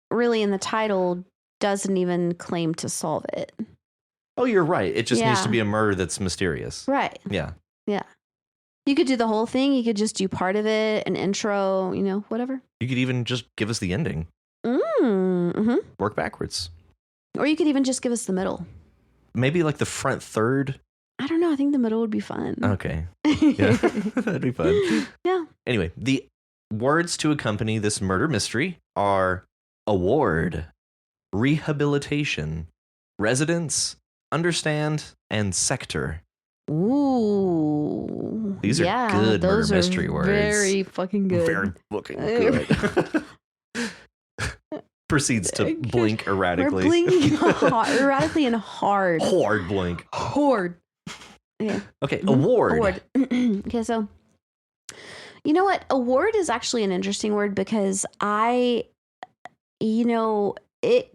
really in the title doesn't even claim to solve it. Oh, you're right. It just needs to be a murder that's mysterious. Right. Yeah. Yeah. You could do the whole thing. You could just do part of it, an intro, whatever. You could even just give us the ending. Work backwards. Or you could even just give us the middle. Maybe like the front third. I don't know. I think the middle would be fun. Okay. Yeah. That'd be fun. Yeah. Anyway, the words to accompany this murder mystery are award, rehabilitation, residence, understand, and sector. Ooh. These are good murder mystery words. Very fucking good. Very fucking good. Proceeds to blink erratically. We're blinking erratically and hard. Hard blink. Hard. Yeah. Okay, award. Okay, so you know what? Award is actually an interesting word because it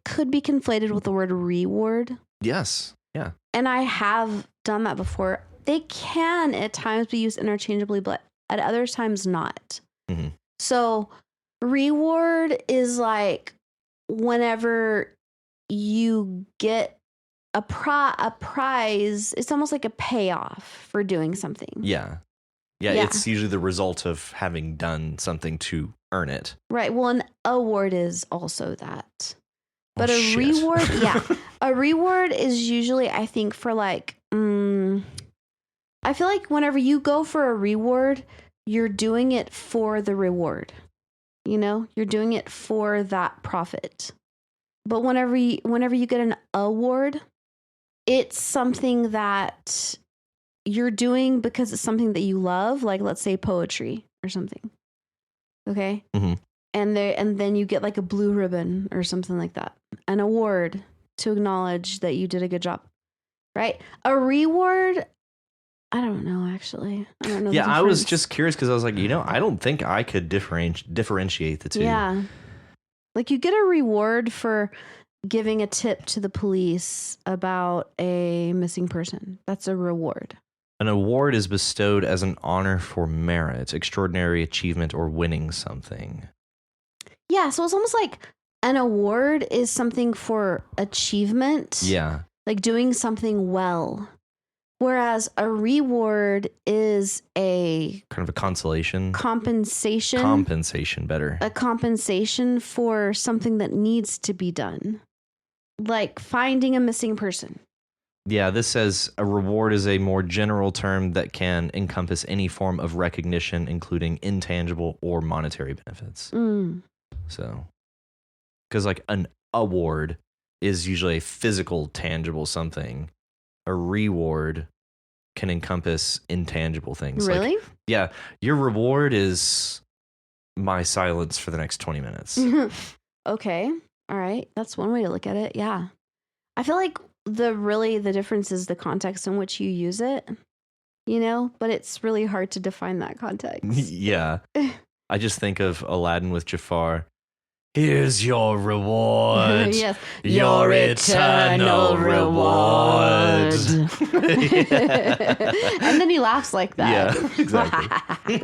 could be conflated with the word reward. Yes. Yeah. And I have done that before. They can at times be used interchangeably, but at other times not. So reward is like whenever you get a prize, it's almost like a payoff for doing something. Yeah. It's usually the result of having done something to earn it. Right. Well, an award is also that. But a reward, a reward is usually, I think, for like, I feel like whenever you go for a reward, you're doing it for the reward. You're doing it for that profit. But whenever you get an award, it's something that you're doing because it's something that you love, like let's say poetry or something. Okay? And then you get like a blue ribbon or something like that. An award to acknowledge that you did a good job. Right? A reward, I don't know, actually. I don't know. Yeah, I was just curious because I was like, I don't think I could differentiate the two. Yeah. Like you get a reward for giving a tip to the police about a missing person. That's a reward. An award is bestowed as an honor for merit, extraordinary achievement, or winning something. Yeah, so it's almost like an award is something for achievement. Yeah. Like doing something well. Whereas a reward is a... kind of a consolation. Compensation. Compensation, better. A compensation for something that needs to be done. Like finding a missing person. Yeah, this says a reward is a more general term that can encompass any form of recognition, including intangible or monetary benefits. So, because like an award is usually a physical, tangible something. A reward can encompass intangible things. Really? Like, yeah, your reward is my silence for the next 20 minutes. Okay. All right. That's one way to look at it. Yeah. I feel like the difference is the context in which you use it, but it's really hard to define that context. Yeah. I just think of Aladdin with Jafar. Here's your reward. Yes. Your eternal reward. And then he laughs like that. Yeah, exactly.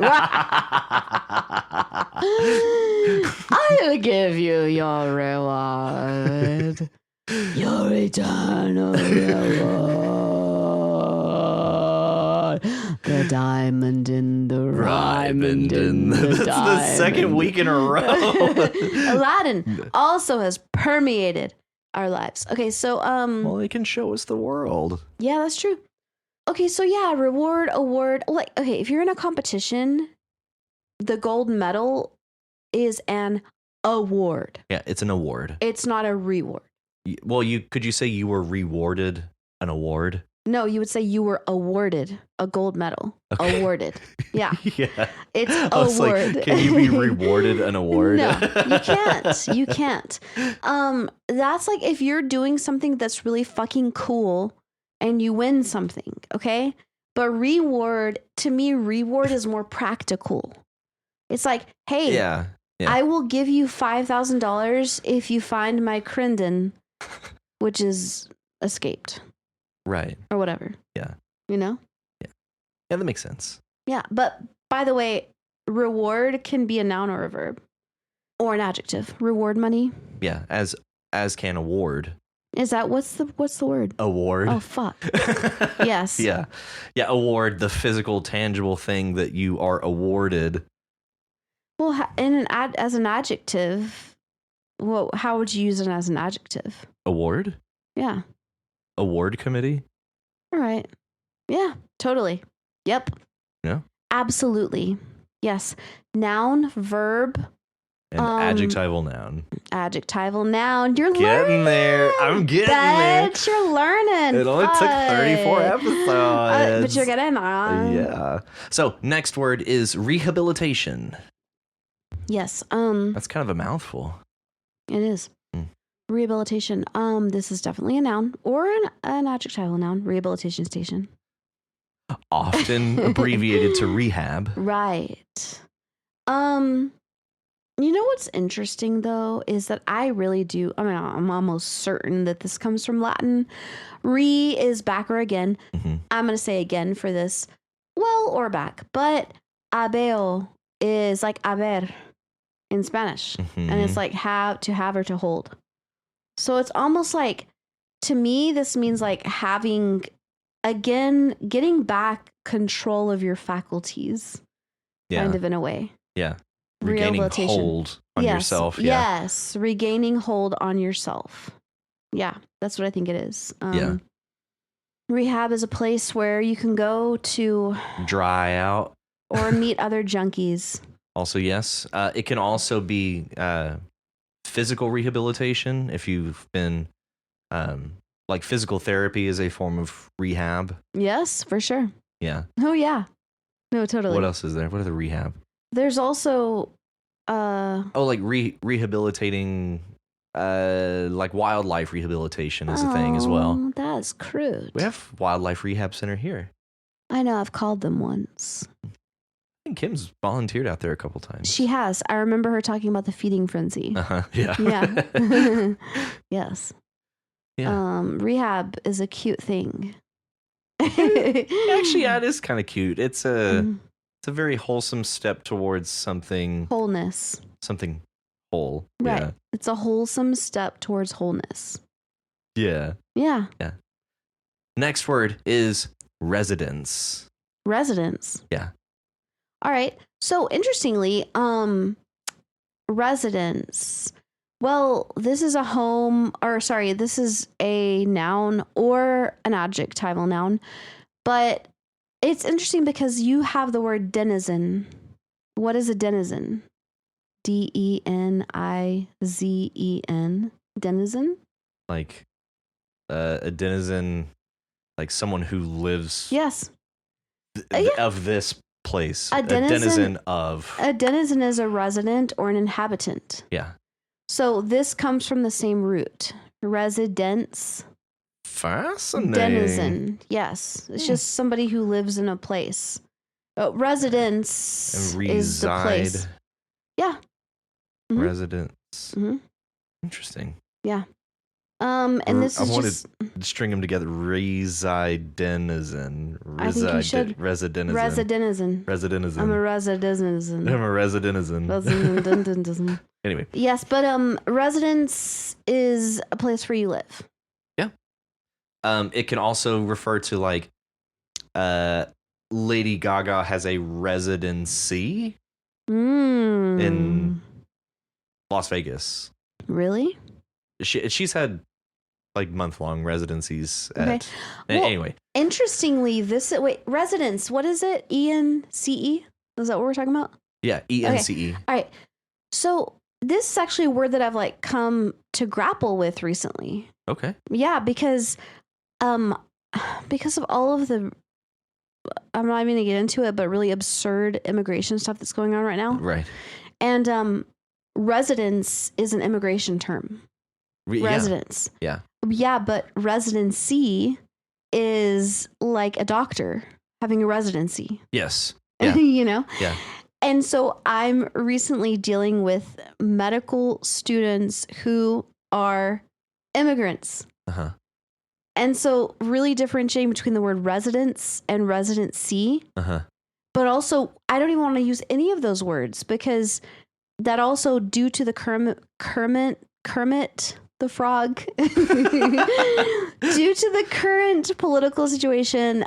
I'll give you your reward. Your eternal reward. The diamond in the rhyme and in the That's the second week in a row. Aladdin also has permeated our lives. Okay, so Well, they can show us the world. yeah, that's true. Okay, so yeah, reward, award. Like, okay, if you're in a competition, the gold medal is an award. Yeah, it's an award. It's not a reward. Well, could you say you were rewarded an award? No, you would say you were awarded a gold medal. Okay. Awarded. Yeah. Yeah. It's I was award. like, can you be rewarded an award? No, you can't. You can't. That's like if you're doing something that's really fucking cool and you win something, okay? But reward, to me, reward is more practical. It's like, hey, Yeah. I will give you $5,000 if you find my Crinden, which is escaped. Right. Or whatever. Yeah. Yeah, Yeah, that makes sense. Yeah, but by the way, reward can be a noun or a verb or an adjective. Reward money. Yeah, as can award. Is that what's the word? Award. Oh fuck. Yes. Yeah. Yeah, award, the physical tangible thing that you are awarded. Well, as an adjective, well, how would you use it as an adjective? Award? Yeah. Award committee? All right. Yeah, totally. Yep. Yeah. Absolutely. Yes. Noun, verb, And adjectival noun. adjectival noun. You're Getting learning. there. I'm getting there. Bet you're learning. It only took 34 episodes. But you're getting on. Yeah. So, next word is rehabilitation. Yes. That's kind of a mouthful. It is. Rehabilitation. This is definitely a noun or an adjectival noun. Rehabilitation station. Often abbreviated to rehab. Right. You know what's interesting though is that I really do. I mean, I'm almost certain that this comes from Latin. Re is back or again. Mm-hmm. I'm gonna say again for this. Well, or back, but habeo is like haber in Spanish, Mm-hmm. and it's like have or to hold. So it's almost like, to me, this means like having, again, getting back control of your faculties, kind of in a way. Yeah. Regaining hold on yourself. Yeah. Yes. Regaining hold on yourself. Yeah. That's what I think it is. Yeah. Rehab is a place where you can go to Dry out. or meet other junkies. Also, yes. It can also be physical rehabilitation if you've been like physical therapy is a form of rehab. Yes, for sure. Yeah. Oh, yeah. No, totally. What else is there? What are the rehab? There's also like rehabilitating like wildlife rehabilitation is a thing as well. That's crude. We have wildlife rehab center here. I know, I've called them once. I think Kim's volunteered out there a couple times. She has. I remember her talking about the feeding frenzy. Yeah. Yeah. Yes. Yeah. Rehab is a cute thing. Actually, yeah, it is kind of cute. It's a very wholesome step towards something Wholeness. something whole. Right. It's a wholesome step towards wholeness. Yeah. Yeah. Yeah. Next word is residence. Residence. Yeah. All right. So interestingly, residence. Well, this is this is a noun or an adjectival noun, but it's interesting because you have the word denizen. What is a denizen? D-E-N-I-Z-E-N. Denizen? Like a denizen, like someone who lives Yes. of this place. A denizen of. A denizen is a resident or an inhabitant. Yeah. So this comes from the same root. Residence. Fascinating. Denizen. Yes. It's just somebody who lives in a place. Residence And is the place. reside. Yeah. Mhm. Residence. Mhm. Interesting. Yeah. And this is I wanted just to string them together. Residenizen. I think you should. Residenizen. Residenizen. Residenizen. I'm a residenizen. I'm a residenizen. Residenizen. Anyway. Yes, but residence is a place where you live. Yeah. It can also refer to like Lady Gaga has a residency in Las Vegas. Really? She's had like month-long residencies at Okay. Well, anyway. Interestingly, residence, what is it? ENCE? Is that what we're talking about? Yeah, ENCE. All right. So this is actually a word that I've like come to grapple with recently. Okay. Yeah, because of all of the, I'm not even gonna get into it, but really absurd immigration stuff that's going on right now. Right. And residence is an immigration term. Residence. Yeah. Yeah, but residency is like a doctor having a residency. Yes. Yeah. You know? Yeah. And so I'm recently dealing with medical students who are immigrants. Uh-huh. And so really differentiating between the word residence and residency. Uh-huh. But also, I don't even want to use any of those words because that also, due to the Kermit the Frog, due to the current political situation,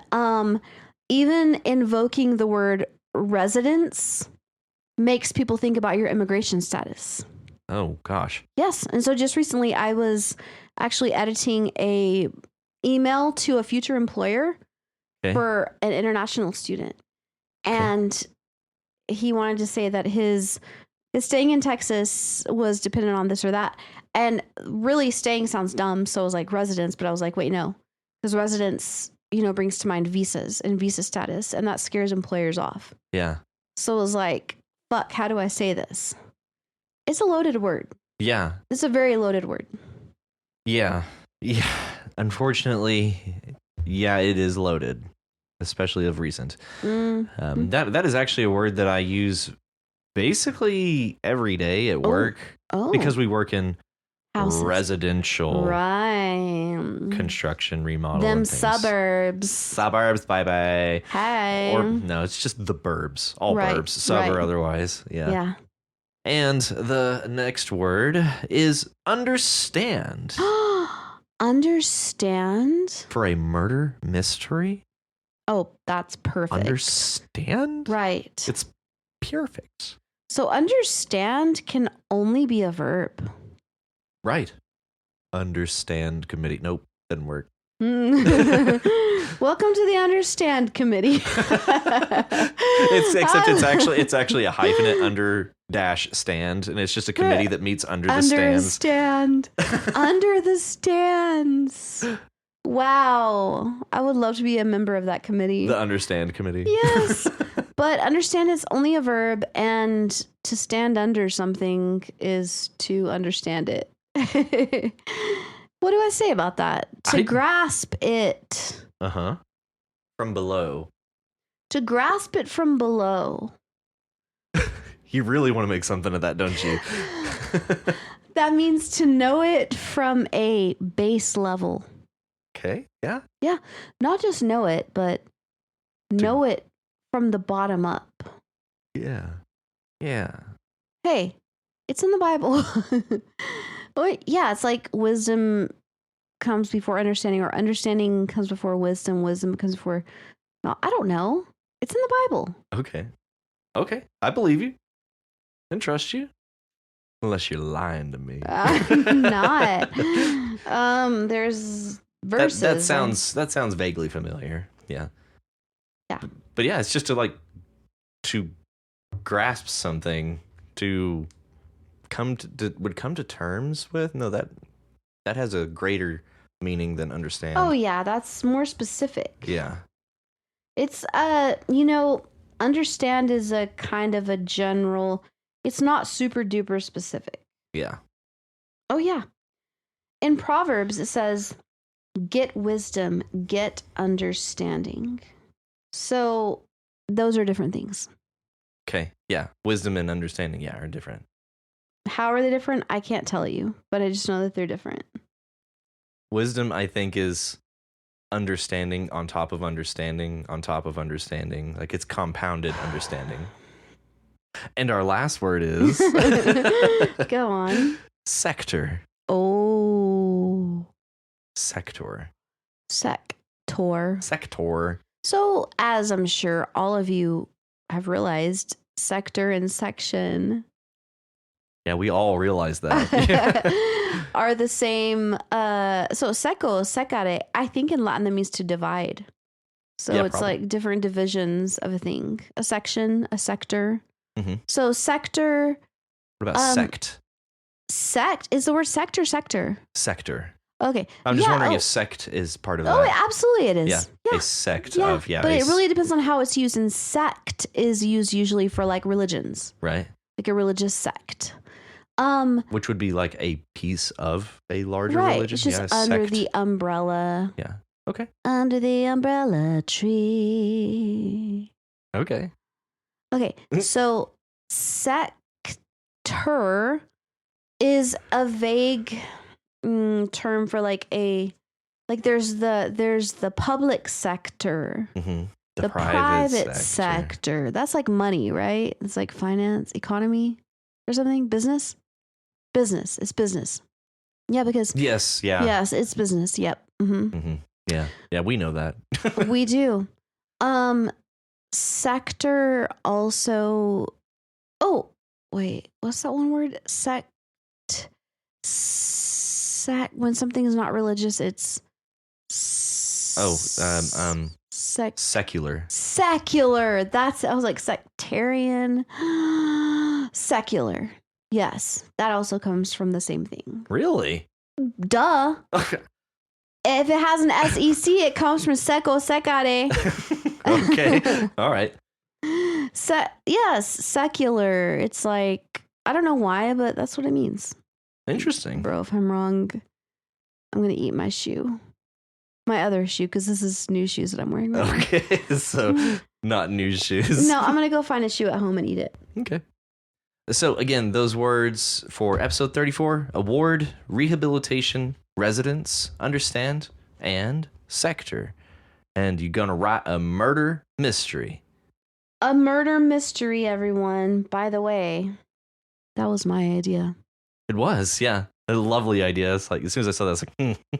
even invoking the word residence makes people think about your immigration status. Oh gosh. Yes. And so just recently I was actually editing a email to a future employer for an international student. And he wanted to say that his staying in Texas was dependent on this or that. And really staying sounds dumb. So I was like residence, but I was like, wait, no, because residence, brings to mind visas and visa status, and that scares employers off. Yeah. So it was like, fuck, how do I say this? It's a loaded word. Yeah. It's a very loaded word. Yeah. Yeah. Unfortunately, yeah, it is loaded, especially of recent. That is actually a word that I use basically every day at work because we work in houses. Residential construction, remodel. Them suburbs, bye. Hey. Or no, it's just the burbs. All burbs, sub or otherwise. Yeah. And the next word is understand. Understand? For a murder mystery? Oh, that's perfect. Understand? Right. It's perfect. So understand can only be a verb. Right. Understand committee. Nope, didn't work. Welcome to the Understand Committee. It's actually a hyphenate under dash stand, and it's just a committee that meets under the stands. Under the stands. Wow. I would love to be a member of that committee. The Understand Committee. Yes. But understand is only a verb, and to stand under something is to understand it. What do I say about that? To grasp it. Uh-huh. From below. To grasp it from below. You really want to make something of that, don't you? That means to know it from a base level. Okay, yeah. Yeah, not just know it, but know it from the bottom up. Yeah. Yeah. Hey, it's in the Bible. Yeah, it's like wisdom comes before understanding, or understanding comes before wisdom. Wisdom comes before... No, I don't know. It's in the Bible. Okay. I believe you and trust you. Unless you're lying to me. I'm not. There's verses. That sounds vaguely familiar. Yeah. Yeah. But yeah, it's just to grasp something, to come to terms with. No, that has a greater meaning than understand. Oh yeah, that's more specific. Yeah. It's Understand is a kind of a general, it's not super duper specific. Yeah. Oh, yeah. In Proverbs, it says, get wisdom, get understanding. So those are different things. Okay. Yeah. Wisdom and understanding, are different. How are they different? I can't tell you, but I just know that they're different. Wisdom, I think, is understanding on top of understanding on top of understanding. Like it's compounded understanding. And our last word is Go on. sector. Oh. Sector. Sector. So, as I'm sure all of you have realized, sector and section. Yeah, we all realize that. Are the same. So, secare, I think in Latin that means to divide. So, it's probably. like different divisions of a thing. A section, a sector. Mm-hmm. So, sector. What about sect? Sect? Is the word sect or sector? Sector. Okay. I'm just wondering if sect is part of that. Oh, absolutely it is. Yeah. A sect of, But it really depends on how it's used. And sect is used usually for like religions. Right. Like a religious sect. Which would be like a piece of a larger right. religion. It's just under the umbrella. Yeah. Okay. Under the umbrella tree. Okay. Okay. So sector is a vague term for like there's the public sector, the private sector. That's like money, right? It's like finance, economy, or something. Business. It's business. Yeah, because yes, it's business. Yep. Yeah, we know that. We do. Sector also. Oh wait, what's that one word? When something is not religious, it's secular. Secular. I was like sectarian. Secular. Yes, that also comes from the same thing. Really? Duh. If it has an SEC, it comes from secare. Okay. All right. Yes, secular. It's like, I don't know why, but that's what it means. Interesting. Bro, if I'm wrong, I'm going to eat my shoe. My other shoe, because this is new shoes that I'm wearing right now. Okay, so not new shoes. No, I'm going to go find a shoe at home and eat it. Okay. So again, those words for episode 34, award, rehabilitation, residence, understand, and sector. And you're going to write a murder mystery. A murder mystery, everyone. By the way, that was my idea. It was, yeah. A lovely idea. It's like, as soon as I saw that, I was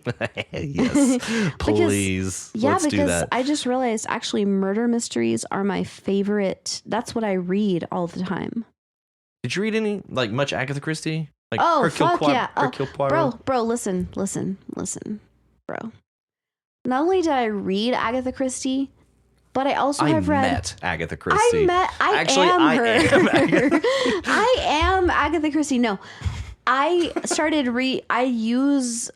like, yes, please. Let's do that. I just realized actually murder mysteries are my favorite. That's what I read all the time. Did you read any, like, much Agatha Christie? Like Hercule Poirot? Bro, listen, bro. Not only did I read Agatha Christie, but I also have read. I met Agatha Christie. I am Agatha Christie. No, I use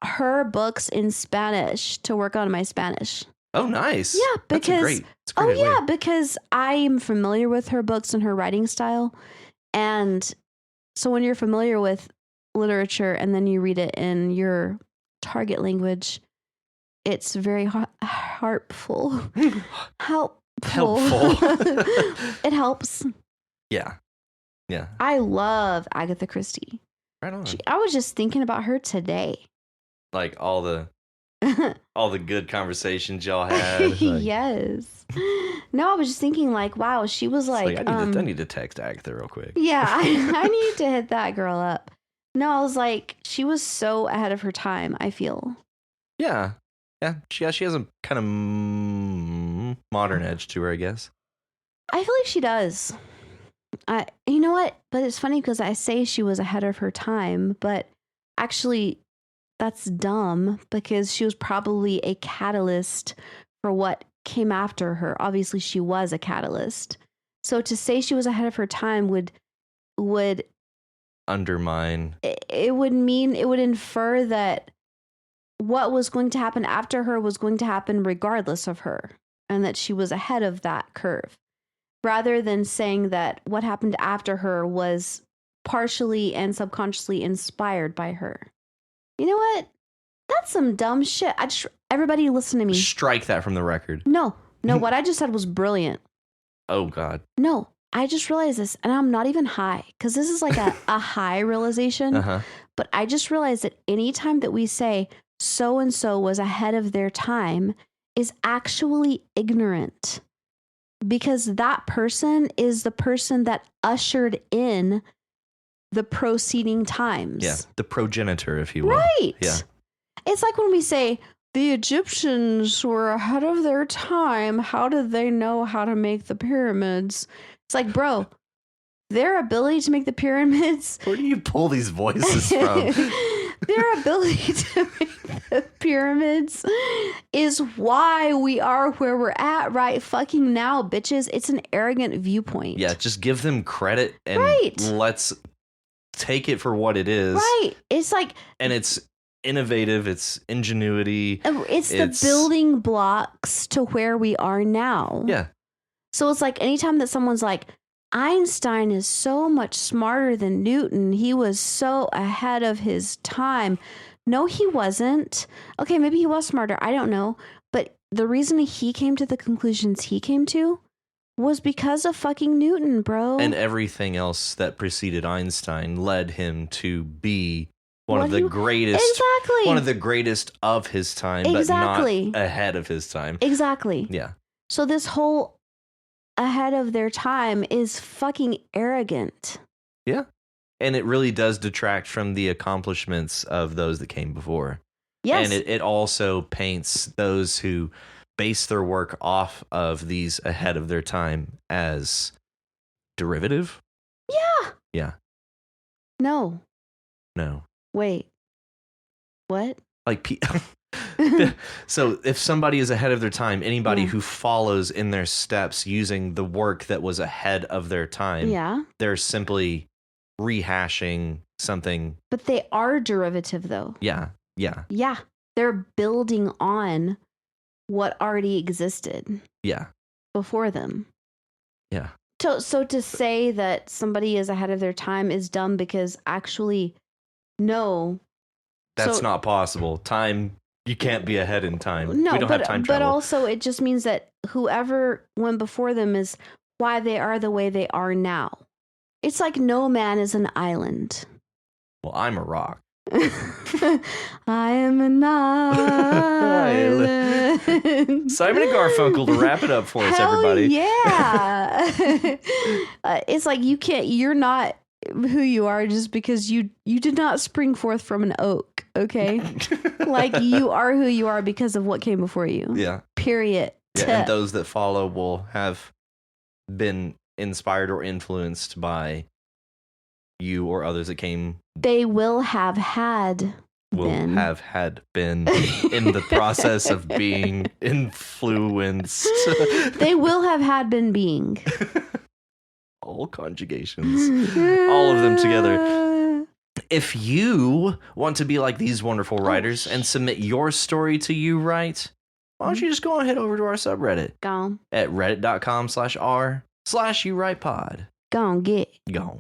her books in Spanish to work on my Spanish. Oh, nice. Yeah, because idea. Because I'm familiar with her books and her writing style. And so when you're familiar with literature and then you read it in your target language, it's very helpful. It helps. Yeah. I love Agatha Christie. Right on. I was just thinking about her today. Like all the good conversations y'all had. Like, yes. No, I was just thinking like, wow, she was like I need to text Agatha real quick. Yeah, I need to hit that girl up. No, I was like, she was so ahead of her time, I feel. Yeah. She has a kind of modern edge to her, I guess. I feel like she does. You know what? But it's funny because I say she was ahead of her time, but actually that's dumb because she was probably a catalyst for what came after her. Obviously, she was a catalyst. So to say she was ahead of her time would undermine. It would infer that what was going to happen after her was going to happen regardless of her, and that she was ahead of that curve. rather than saying that what happened after her was partially and subconsciously inspired by her. You know what? That's some dumb shit. Everybody listen to me. Strike that from the record. No, what I just said was brilliant. Oh, God. No, I just realized this, and I'm not even high, because this is like a high realization. Uh-huh. But I just realized that anytime that we say so-and-so was ahead of their time is actually ignorant, because that person is the person that ushered in the proceeding times. Yeah, the progenitor, if you will. Right. Yeah. It's like when we say the Egyptians were ahead of their time. How did they know how to make the pyramids? It's like, bro, their ability to make the pyramids. Where do you pull these voices from? Their ability to make the pyramids is why we are where we're at right fucking now, bitches. It's an arrogant viewpoint. Yeah, just give them credit and let's take it for what it is. Right. It's like... And it's innovative. It's ingenuity. It's the building blocks to where we are now. Yeah. So it's like anytime that someone's like, Einstein is so much smarter than Newton. He was so ahead of his time. No, he wasn't. Okay, maybe he was smarter. I don't know. But the reason he came to the conclusions he came to was because of fucking Newton, bro. And everything else that preceded Einstein led him to be one of the greatest. Exactly. One of the greatest of his time, but not ahead of his time. Exactly. Yeah. So this whole ahead of their time is fucking arrogant. Yeah. And it really does detract from the accomplishments of those that came before. Yes. And it also paints those who base their work off of these ahead of their time as derivative. Yeah. Yeah. No. Wait. What? Like, so if somebody is ahead of their time, anybody who follows in their steps using the work that was ahead of their time, they're simply rehashing something. But they are derivative, though. Yeah. They're building on what already existed. Yeah. Before them. Yeah. So to say that somebody is ahead of their time is dumb, because actually, no. That's not possible. Time, you can't be ahead in time. No, we don't have time travel. But also it just means that whoever went before them is why they are the way they are now. It's like no man is an island. Well, I'm a rock. I am an island. Simon and Garfunkel to wrap it up for us, everybody. Yeah. It's like you're not who you are just because you did not spring forth from an oak, okay? Like, you are who you are because of what came before you. Yeah. Period. Yeah, and those that follow will have been inspired or influenced by you or others that came. They will have had been in the process of being influenced. They will have had been being. All conjugations. All of them together. If you want to be like these wonderful writers and submit your story to You Write, why don't you just go ahead over to our subreddit. Go at reddit.com/r/YouWritePod. Go get. Go.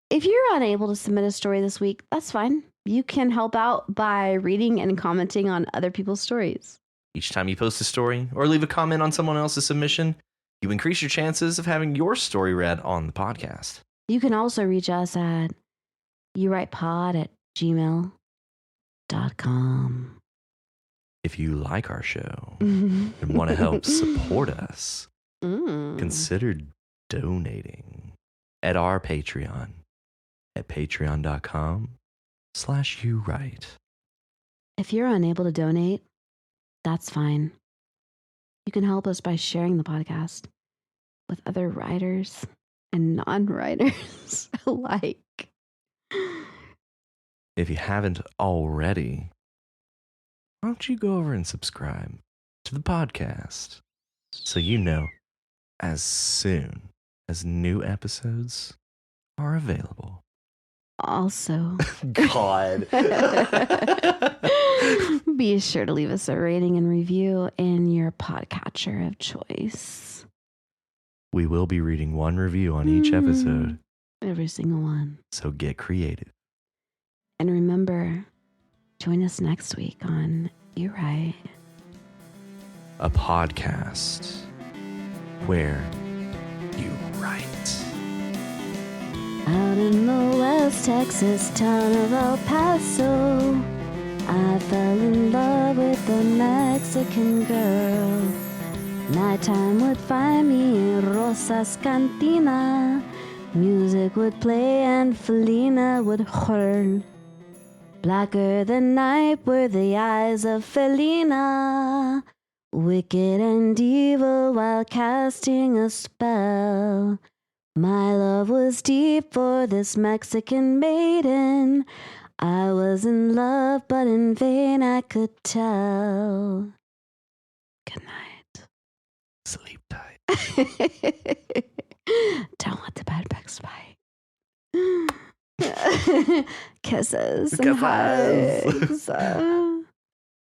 If you're unable to submit a story this week, that's fine. You can help out by reading and commenting on other people's stories. Each time you post a story or leave a comment on someone else's submission, you increase your chances of having your story read on the podcast. You can also reach us at yourwritepod@gmail.com. If you like our show and want to help support us, consider donating at our Patreon at patreon.com/YouWrite. If you're unable to donate, that's fine. You can help us by sharing the podcast with other writers and non-writers alike. If you haven't already, why don't you go over and subscribe to the podcast so you know as soon as new episodes are available. Also, God. be sure to leave us a rating and review in your podcatcher of choice. We will be reading one review on each episode. Every single one. So get creative. And remember, join us next week on You're Right. A podcast where you write. Out in the West Texas town of El Paso, I fell in love with a Mexican girl. Nighttime would find me in Rosa's Cantina. Music would play and Felina would whirl. Blacker than night were the eyes of Felina, wicked and evil while casting a spell. My love was deep for this Mexican maiden. I was in love, but in vain I could tell. Good night. Sleep tight. Don't let the bed bugs bite. Kisses and hugs.